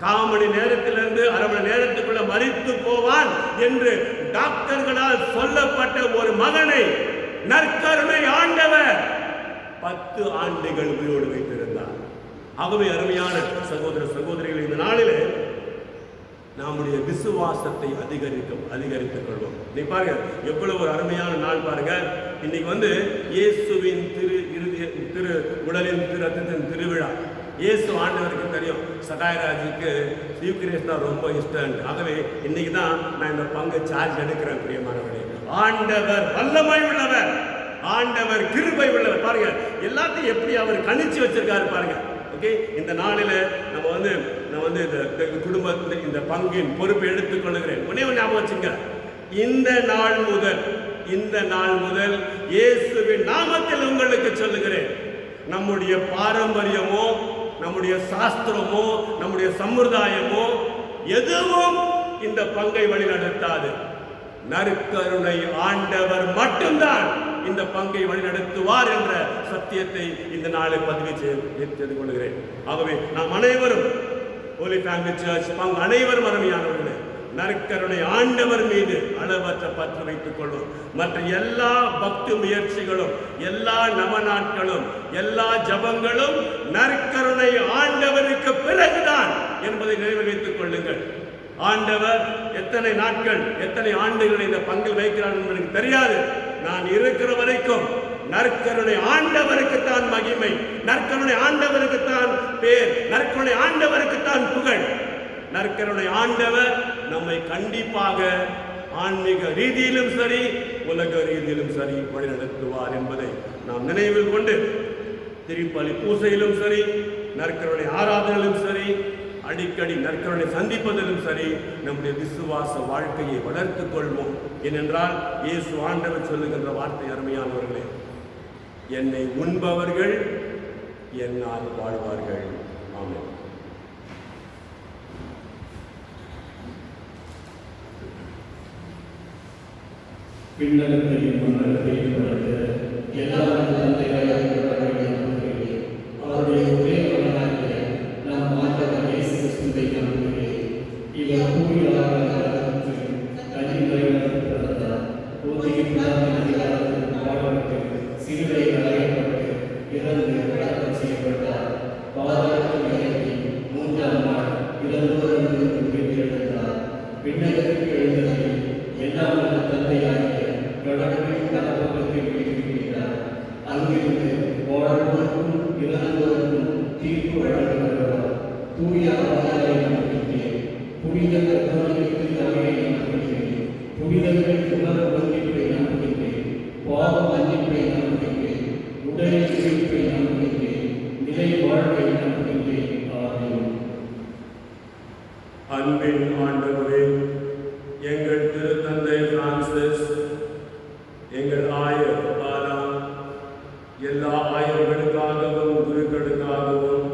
Speaker 1: 1/4 மணி நேரத்திலிருந்து அரை மணி நேரத்துக்குள்ள மரித்து போவான் என்று டாக்டர்களால் சொல்லப்பட்ட ஒரு மகனை நற்கருணை ஆண்டவர் 10 ஆண்டுகள் உயிரோடு வைத்திருந்தார். ஆகவே அருமையான சகோதர சகோதரிகள், இந்த நாளிலே நம்முடைய விசுவாசத்தை அதிகரித்துக் கொள்வோம். நீ பாருங்க எவ்வளவு ஒரு அருமையான நாள் பாருங்க. இன்னைக்கு வந்து இயேசுவின் திரு உடலின் ரத்தத்தின் திருவிழா. இயேசு ஆண்டவருக்கு தெரியும், சகாயராஜுக்கு யூக்ரேஸ் தான் ரொம்ப இஷ்டம். ஆகவே இன்னைக்கு தான் நான் இந்த பங்கு சார்ஜ் எடுக்கிறேன். பிரியமானவர்களே, ஆண்டவர் வல்லமை உள்ளவர், ஆண்டவர் கிருபை உள்ளவர். பாருங்க எல்லாத்தையும் எப்படி அவர் கணிச்சு வச்சிருக்காரு பாருங்க. ஓகே, இந்த நாளில நான் வந்து இந்த குடும்பத்தில் இந்த பங்கின் பொறுப்பை எடுத்துக்கொள்கிறேன். ஒன்னே ஞாபகம் வச்சுங்க, இந்த நாள் முதல் இயேசுவின் நாமத்தில் உங்களுக்கு சொல்லுகிறேன், நம்முடைய பாரம்பரியமோ நம்முடைய சாஸ்திரமோ நம்முடைய சம்பிரதாயமோ எதுவும் இந்த பங்கை வழிநடத்தாது. நற்கருணை ஆண்டவர் மட்டும்தான் இந்த பங்கை வழிநடத்துவார் என்ற சத்தியத்தை இந்த நாளை பதிவு செய்து கொள்கிறேன். ஆகவே நாம் அனைவரும் ஹோலி ஃபேமிலி சர்ச் பங்கு அனைவரும் அருமையானவர்களே, நற்கருணை ஆண்டவர் மீது அளவற்ற பற்று வைத்துக் கொள்வோம். மற்ற எல்லா பக்தி முயற்சிகளும், எல்லா நவ நாட்களும், எல்லா ஜபங்களும் நற்கருணை ஆண்டவருக்கு பிறகுதான் என்பதை நினைவில் வைத்துக் கொள்ளுங்கள். ஆண்டவர் எத்தனை நாட்கள் எத்தனை ஆண்டுகளை இந்த பங்கில் வைக்கிறார் என்பது எனக்கு தெரியாது. நான் இருக்கிற வரைக்கும் நற்கருணை ஆண்டவருக்குத்தான் மகிமை, நற்கருணை ஆண்டவருக்குத்தான் பேர், நற்கருணை ஆண்டவருக்குத்தான் புகழ். நற்கருணை ஆண்டவர் நம்மை கண்டிப்பாக ஆன்மீக ரீதியிலும் சரி உலக ரீதியிலும் சரி வழிநடத்துவார் என்பதை நாம் நினைவில் கொண்டு திருப்பலி பூசையிலும் சரி, நற்கருணை ஆராதனையிலும் சரி, அடிக்கடி நற்கருணை சந்திப்பதிலும் சரி நம்முடைய விசுவாச வாழ்க்கையை வளர்த்துக் கொள்வோம். ஏனென்றால் இயேசு ஆண்டவர் சொல்லுகின்ற வார்த்தை அருமையானவர்களே, என்னை உண்பவர்கள் என்னால் வாழ்வார்கள். ஆமென்.
Speaker 4: விண்ணகத்தையும் மண்ணகத்தையும் படைத்த எல்லா தந்தையாரும் அவருடைய ஒரே மகனாகிய நம் ஆண்டவர் இயேசு கிறிஸ்துவை நம்புகிறேன். இவர் பூமியாளர் பிறந்தார். போதியின் பிதாவின் அதிகாரத்தில் பாடப்பட்டு சிலுவையில் அறையப்பட்டு இறந்து அடக்கம் செய்யப்பட்டார். பாதாளத்தில் இறங்கி மூன்றாம் நாள் இறந்தோரிலிருந்து உயிர்த்தெழுந்தார். விண்ணகத்திற்கு எழுந்ததை எல்லாம் வல்ல தந்தையாகிய கடவுளின் கலப்பகத்தில் வீட்டிருக்கிறார். அங்கிருந்து வாழ்வோருக்கும் இறந்தோருக்கும் தீர்ப்பு வழங்குகிறார். தூய ஆவியை நம்புகிறேன். புனித கத்தோலிக்க சபையை நம்புகிறேன். புனிதர்கள் உணர் ஒன்றிப்பை நம்புகிறேன். பாவ மன்னிப்பை நம்புகிறேன். உடலில் உயிர்ப்பை நம்புகிறேன். நிலை வாழ்வை நம்புகிறேன். ஆமென்.
Speaker 1: அன்பின் ஆண்டவரே, எங்கள் திருத்தந்தை பிரான்சிஸ், எங்கள் ஆயர் பாலா, எல்லா ஆயர்களுக்காகவும் குருக்களுக்காகவும்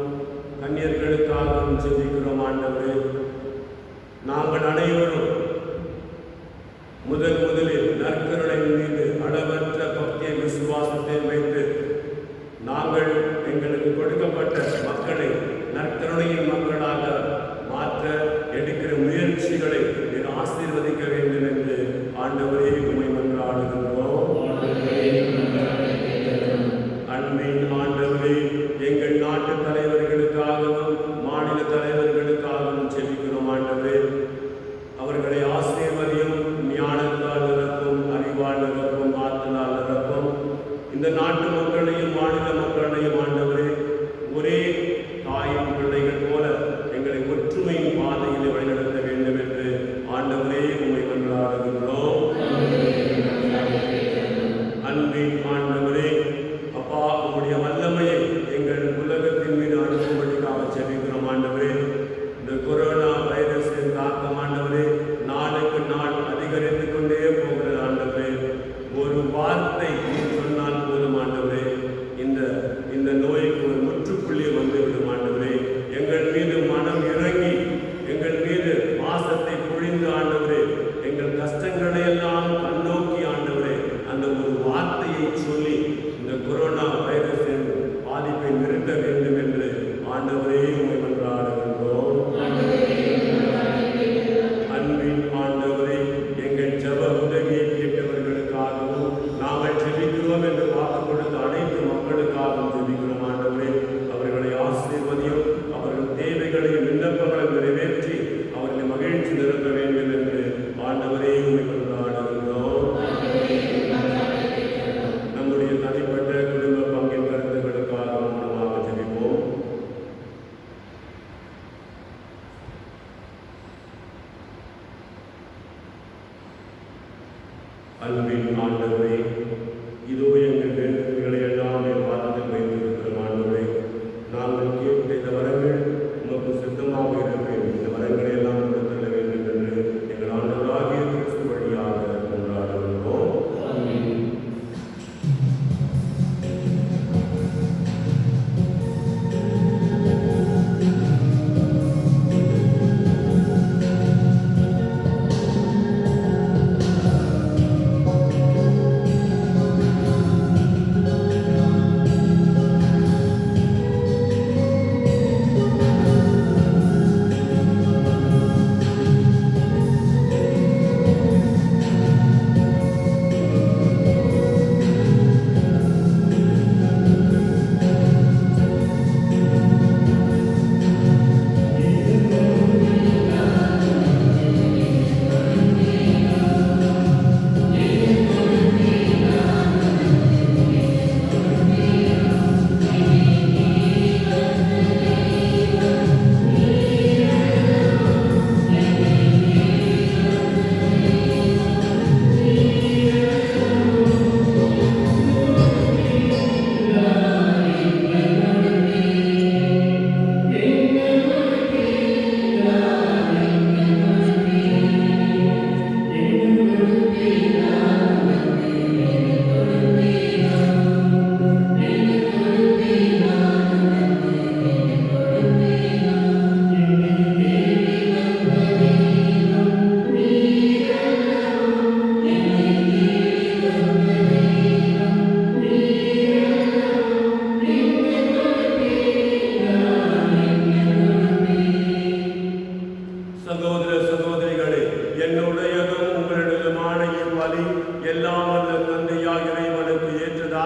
Speaker 1: கன்னியர்களுக்காகவும் ஜெபிக்கிறோம். ஆண்டவரே, நாங்கள் அனைவரும் முதலில் நற்கருணை மீது அளவற்ற பக்தியை விசுவாசத்தை வைத்து நாங்கள் எங்களுக்கு கொடுக்கப்பட்ட மக்களை நற்கருணையின் மக்களாக மாற்ற எடுக்கிற முயற்சிகளை ஆசீர்வதிக்க வேண்டும் என்று ஆண்டவரே உம்மை மன்றாடுகின்றோம். அன்பின் ஆண்டவரே, எங்கள் நாட்டு தலைவர்களுக்காகவும் மாநில தலைவர்களுக்காகவும் ஜெபிக்கிறோம். ஆண்டவரே, அவர்களை ஆசீர்வதியும், ஞானத்தால் நிரப்பும், அறிவால் நிரப்பும், ஆற்றலால் நிரப்பும். இந்த நாட்டு மக்களையும் மாநில மக்களையும் ஆண்டவரே ஒரே தாயின் பிள்ளைகள் போல எங்களை ஒற்றுமையின் பாதையில் வழிநடத்த வேண்டும் என்று ஆண்டவரே உம்மை மன்றாடுகின்றோம். அன்பின் ஆண்டவரே, அப்பா, உம்முடைய வல்லமையை எங்கள் உலகத்தின் மீது அனுப்பும்படிக்காக ஜெபிக்கிறோம். ஆண்டவரே, இந்த கொரோனா வைரஸின் தாக்கம் ஆண்டவரே நாளுக்கு நாள் அதிகரித்து கொண்டே போகிறது. ஆண்டவரே, ஒரு வார்த்தை சொன்னால் போதும் ஆண்டவரே, இந்த நோய்க்கு ஒரு முற்றுப்புள்ளி வந்துவிடும். ஆண்டவரே, எங்கள் மீது மனம் இறங்கி எங்கள் மீது மாசத்தை பொழிந்து ஆண்டவரே எங்கள் கஷ்டங்களை எல்லாம் கண்ணோக்கி ஆண்டவரே அந்த ஒரு வார்த்தையை சொல்லி இந்த கொரோனா வைரஸின் பாதிப்பை நிறுத்த வேண்டும் என்று ஆண்டவரே உம்மை மன்றாடுகின்றோம். அன்பின் ஆண்டவரே, எங்கள் ஜெப உதவியை கேட்டவர்களுக்காகவும் நாங்கள் ஜெபிக்கிறோம் என்று வாக்கு கொடுத்த அனைத்து மக்களுக்காகவும் ஜெபிக்கிறோம். ஆண்டவரே, அவர்களை ஆசீர்வதியும், அவர்கள் தேவைகளை விண்ணப்பங்களை நிறைவேற்றி அவர்களை மகிழ்ச்சி நிரப்ப வேண்டும் என்று ஆண்டவரே உம்மை மன்றாடுகின்றோம். நம்முடைய தனிப்பட்ட குடும்ப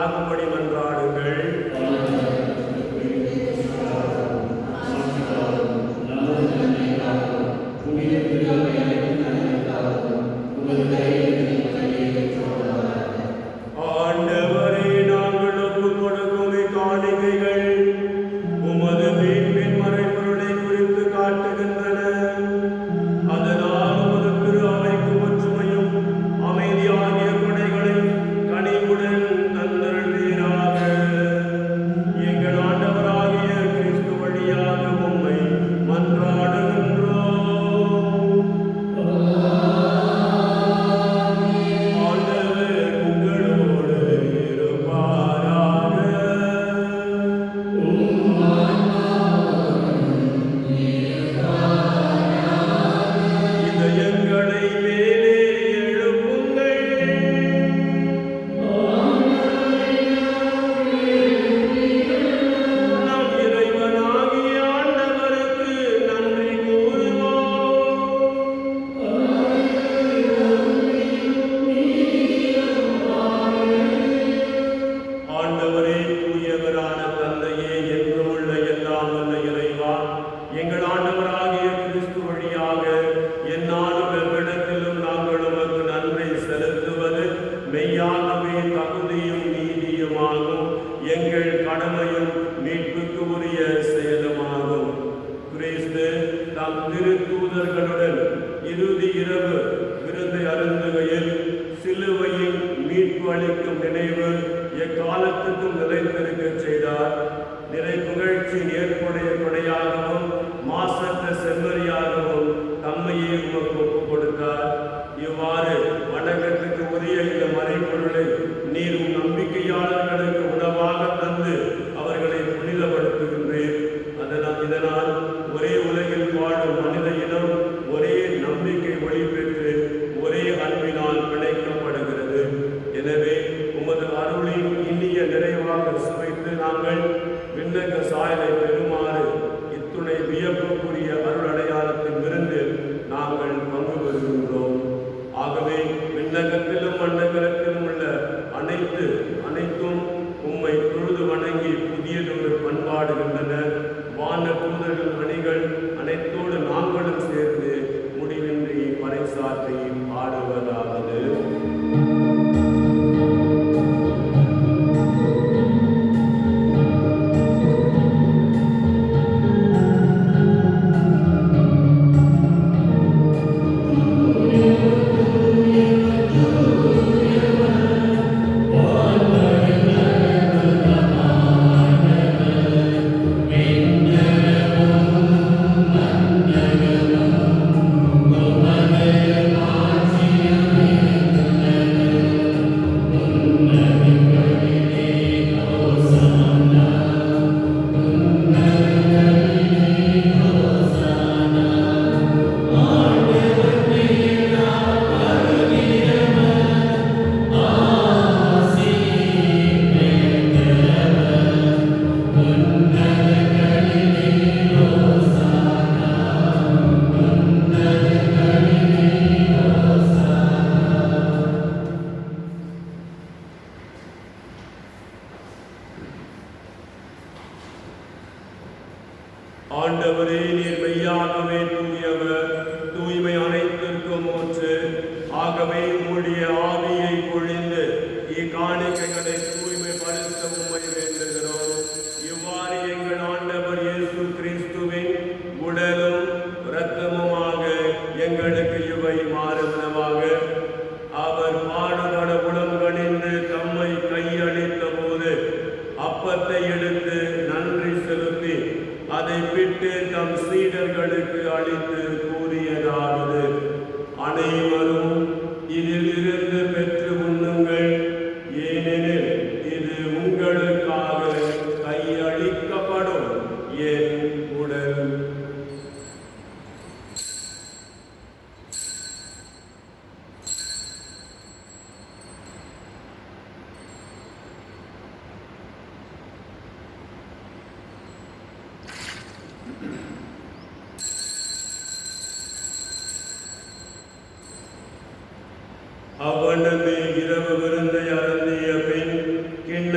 Speaker 1: ஆகும்படி மன்றாடுங்கள். ஆண்டவரே, நாங்கள் ஒப்புக் கொடுக்கும் இக்காணிக்கைகள் உமது மீட்பின் மறைபொருளை குறித்து காட்டுகின்றன. அதனால் உமது திரு அவைக்கு ஒற்றுமையும் அமைதியாகிய கொடைகளை கனிவுடன் தந்தருள்வீராக. எங்கள் ஆண்டவராகிய கிறிஸ்து வழியாக உம்மை மன்றாடுகின்றோம். ஆண்டவர் உங்களோடு இருப்பாராக. இதயங்களை மேலே எழுப்புங்கள். நம் இறைவனாகிய ஆண்டவருக்கு நன்றி கூறுவோம். ஆண்டவரே, தூயவரான தந்தையே, என்றும் உள்ள எல்லாம் வல்ல இறைவா, எங்கள் ஆண்டவராகிய கிறிஸ்து வழியாக எந்நாளும் எவ்விடத்திலும் நாங்கள் உமக்கு நன்மை செலுத்துவது மெய்யாகவே தகுதியும் நீதியுமாகும். எங்கள் கடமையும் மீட்புக்கு உரிய செயலுமாகும். கிறிஸ்து தம் திருத்தூதர்களுடன் இறுதி இரவு விருந்தை அருந்துகையில் சிலுவையின் மீட்பு அளிக்கும் நினைவு எக்காலத்துக்கும் நிலைத்திருக்கச் செய்தார். நிறை புகழ்ச்சியின் ஏற்புடைய கொடையாகவும் மாசற்ற செம்மறியாகவும் தம்மையே உமக்கு ஒப்புக் கொடுத்தார். இவ்வாறு வணக்கத்துக்கு உரிய இந்த மறைப்பொருளை நீர் உம் நம்பிக்கையாளர்களுக்கு உணவாக தந்து அவர்களை புனிதப்படுத்துகின்றேன். இதனால் ஒரே உலகில் வாழும் மனித இனம் ஒரே நம்பிக்கை ஒளி பெற்று ஒரே அன்பினால் பிணைக்கப்படுகிறது. எனவே உமது அருளின் இனிய நிறைவாக சுவைத்து நாங்கள் விண்ணக சாயலை பெறுமாறு இத்துணை வியப்புக்குரிய அருள் அடையாளத்தின் விருந்தில் நாங்கள் பங்கு பெறுகின்றோம். ஆகவே விண்ணகத்திலும் மண்டகத்திலும் உள்ள அனைத்தும் உம்மை தொழுது வணங்கி புதியதொரு பண்பாடுகின்றன. வான தூதர்கள் அணிகள் அனைத்தோடு நாங்களும் சேர்ந்து முடிவின்றி பறைசாற்றி பாடுவதாவது. ஆண்டவரே, நீர் மெய்யாகவே தூயவர், தூய்மை அனைத்திற்கும் ஊற்று. ஆகவே உம்முடைய ஆவியை பொழிந்து இக்காணிக்கைகளை தூய்மைப்படுத்த உம்மை வேண்டுகிறோம். இவ்வாறு எங்கள் ஆண்டவர் இயேசு கிறிஸ்துவின் உடலும் இரத்தமுமாக எங்களுக்கு இவை மாறுவனவாக. அவர் பாடுபட உளங்கணிந்து தம்மை கையளித்த போது அப்பத்தை எடுத்து நன்றி செலுத்தி அதை விட்டு தம் சீடர்களுக்கு அளித்து கூறியதாவது: அனைவரும் இதில் இருந்து பெற்று உண்ணுங்கள், ஏனெனில் இது உங்களுக்காக கையளிக்கப்படும் என் உடல். அவ்வண்ணமே இரவு விருந்தை அருந்திய பின் கிண்ண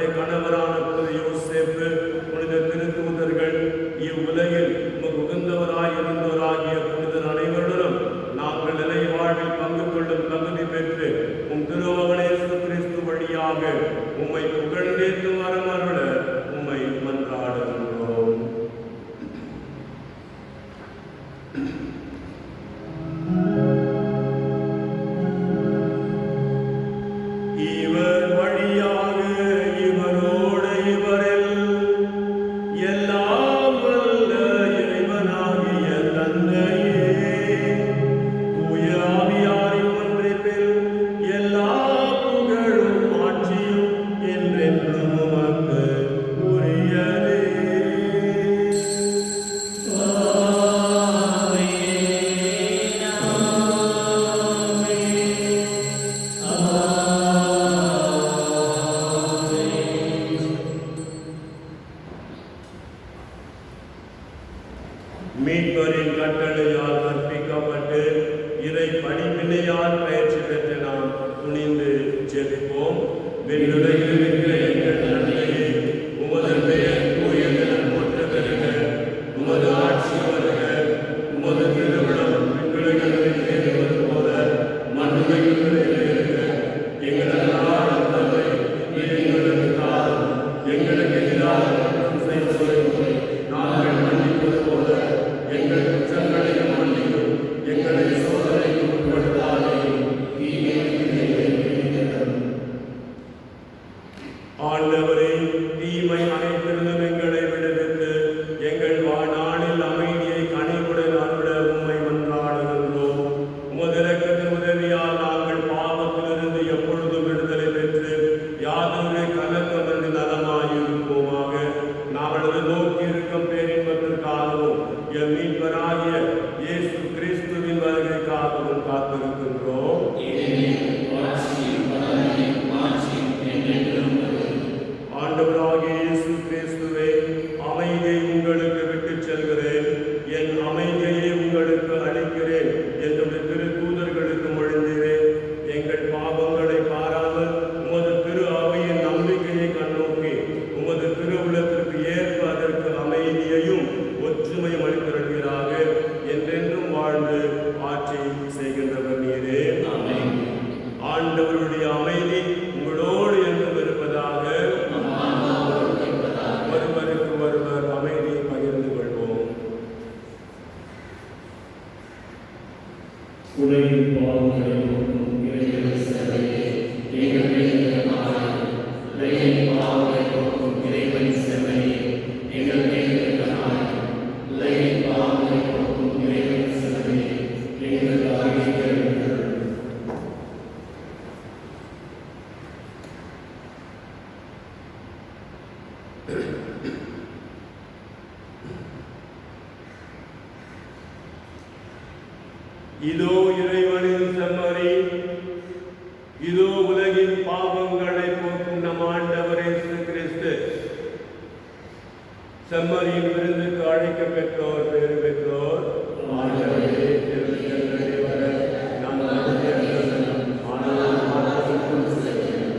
Speaker 1: அவருடைய கணவரான புனித யோசேப்பு, புனித திருத்தூதர்கள், இவ்வுலகில் உமக்கு உகந்தவராய் இருந்தவராகிய புனிதர் அனைவருடனும் நாங்கள் நிலை வாழ்வில் பங்கு கொள்ளும் தகுதி பெற்று உம் திருமகனே இயேசு கிறிஸ்து வழியாக உம்மை புகழ்ந்தேத்து வரமருள உம்மை மன்றாடுகின்றோம். இவர் வழியாக இவரோடு இவரில் எல்லாம் வல்ல இறைவனாகிய தந்தையே, தூய ஆவியாரின் ஒன்றிப்பில் எல்லா புகழும் ஆட்சியும் என்றென்றும் உமக்கு உரியதே. மீட்பரின் கட்டளையால் கற்பிக்கப்பட்டு இறை பணிவினையால் பயிற்சி பெற்று நாம் துணிந்து ஜெபிப்போம். விண்ணுலகில் இருக்கிற எங்கள் தந்தையே, உமது பெயர் தூயதென போற்ற பெறுக. உமது ஆட்சி வருக. உமது திருவிழம் விண்ணுலகில் நிறைவேறுவது போல மண்ணுலகில் நிறைவேறுக. எங்கள் அன்றாட உணவை இன்று எங்களுக்கு தாரும். எங்களுக்கு எதிராக குற்றம் செய்வோரை நாங்கள் மன்னிப்பது போல எங்கள் குற்றங்களையும் மன்னியும். எங்களை சோதனைக்கு உட்படுத்தாதேயும், தீமையிலிருந்து எங்களை விடுவித்தருளும். ஆண்டவரே, தீமை அனைத்திலிருந்தும் எங்களை விடுவித்து எங்கள் வாழ்நாளில் அமைதியை கனிவுடன் அருள உம்மை மன்றாடுகின்றோம். உமது இரக்கத்தின் உதவியால் நாங்கள் பாவத்திலிருந்து எப்பொழுதும் விடுதலை பெற்று யாதொரு கலக்கமின்றி நலமாயிருப்போமாக. நாங்களது நோக்கி இருக்கும் பேரின்பத்திற்காகவும் எம் மீட்பராகிய இயேசு கிறிஸ்துவின் வருகைக்காகவும் காத்திருக்கின்றோம். ஆண்டவராகிய இயேசு கிறிஸ்துவே, அமைதியை உங்களுக்கு விட்டுச் செல்கிறேன், என் அமைதியை உங்களுக்கு அளிக்கிறேன் என்று திருத்தூதர்களுக்கு மொழிந்தீரே. எங்கள் பாவங்களை பாராமல் உமது திரு அவையின் நம்பிக்கையை கண்ணோக்கி உமது திருவுளத்திற்கு ஏற்ப அதற்கு அமைதியையும் ஒற்றுமையும் அளித்திருக்கிறாக. என்றென்றும் வாழ்ந்து ஆட்சி செய்கின்றவர் நீரே. ஆண்டவருடைய அமைதி உங்களோடு என்றும் இருப்பதாக. ஒருவருக்கு ஒருவர் அமைதியை பகிர்ந்து கொள்வோம்.
Speaker 4: உலகின் பாவங்களை போக்கும் இறைவனின் செல்வமே, எங்கள் மேல் இரக்கமாயிரும். உலகின் பாவங்களை போக்கும் இறைவனின் செல்வமே, எங்கள் மேல் இரக்கமாயிரும். உலகின் பாவங்களை போக்கும் இறைவனின் செல்வமே, எங்களுக்காக இரக்கமாயிரும்.
Speaker 1: இதோ இறைவனின் செம்மறி, இதோ உலகின் பாவங்களை போக்கும் நம் ஆண்டவர் இயேசு கிறிஸ்து. செம்மறியின் விருந்துக்கு அழைக்க பெற்றோர் பேறு பெற்றோர். ஆண்டவரே, திருத்தந்தை வர நான் வருகிறேன். ஆனால் மாற்றத்திற்கும் செல்கிறேன்.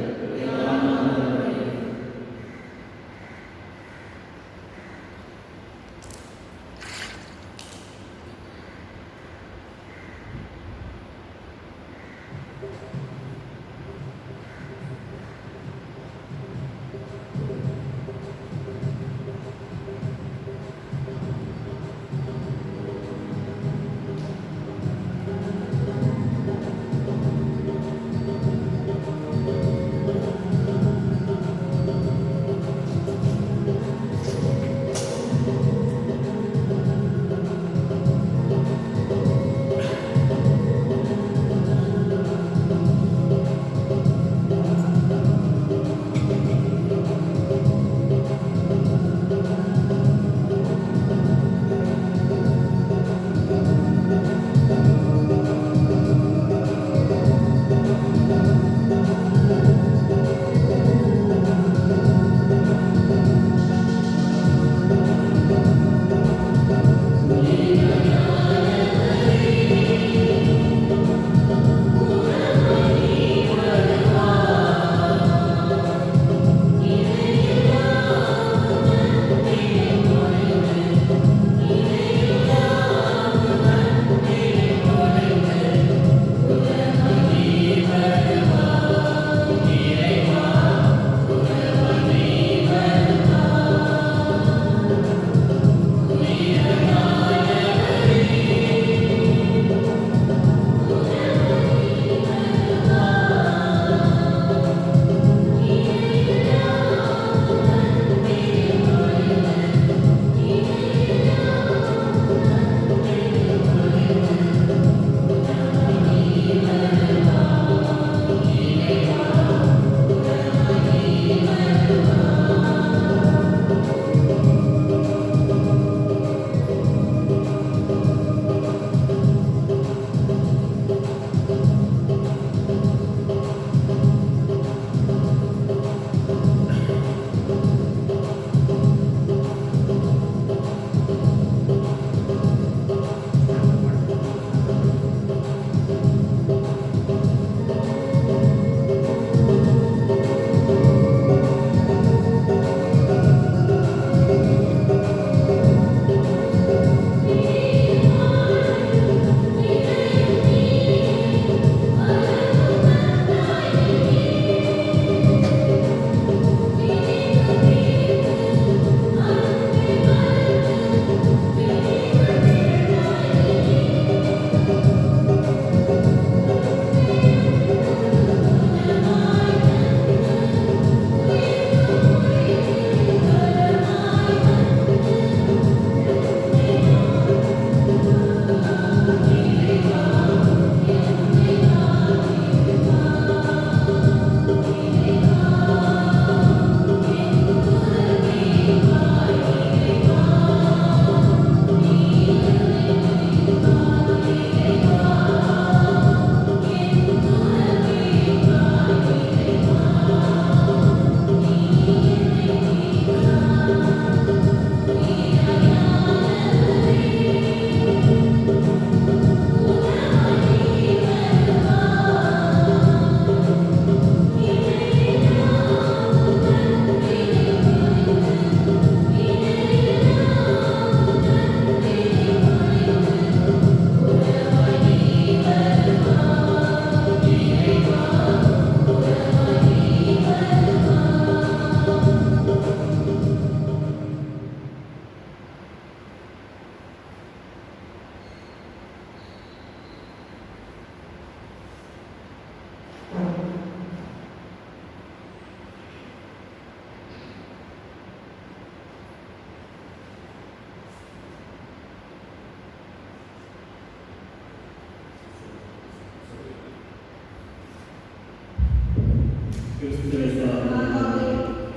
Speaker 4: கிறிஸ்துவை சார்ந்து
Speaker 3: ஆன்மாவை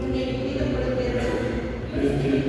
Speaker 3: உன்னை புனிதப்படுத்துகிறது.
Speaker 4: கிறிஸ்துவின்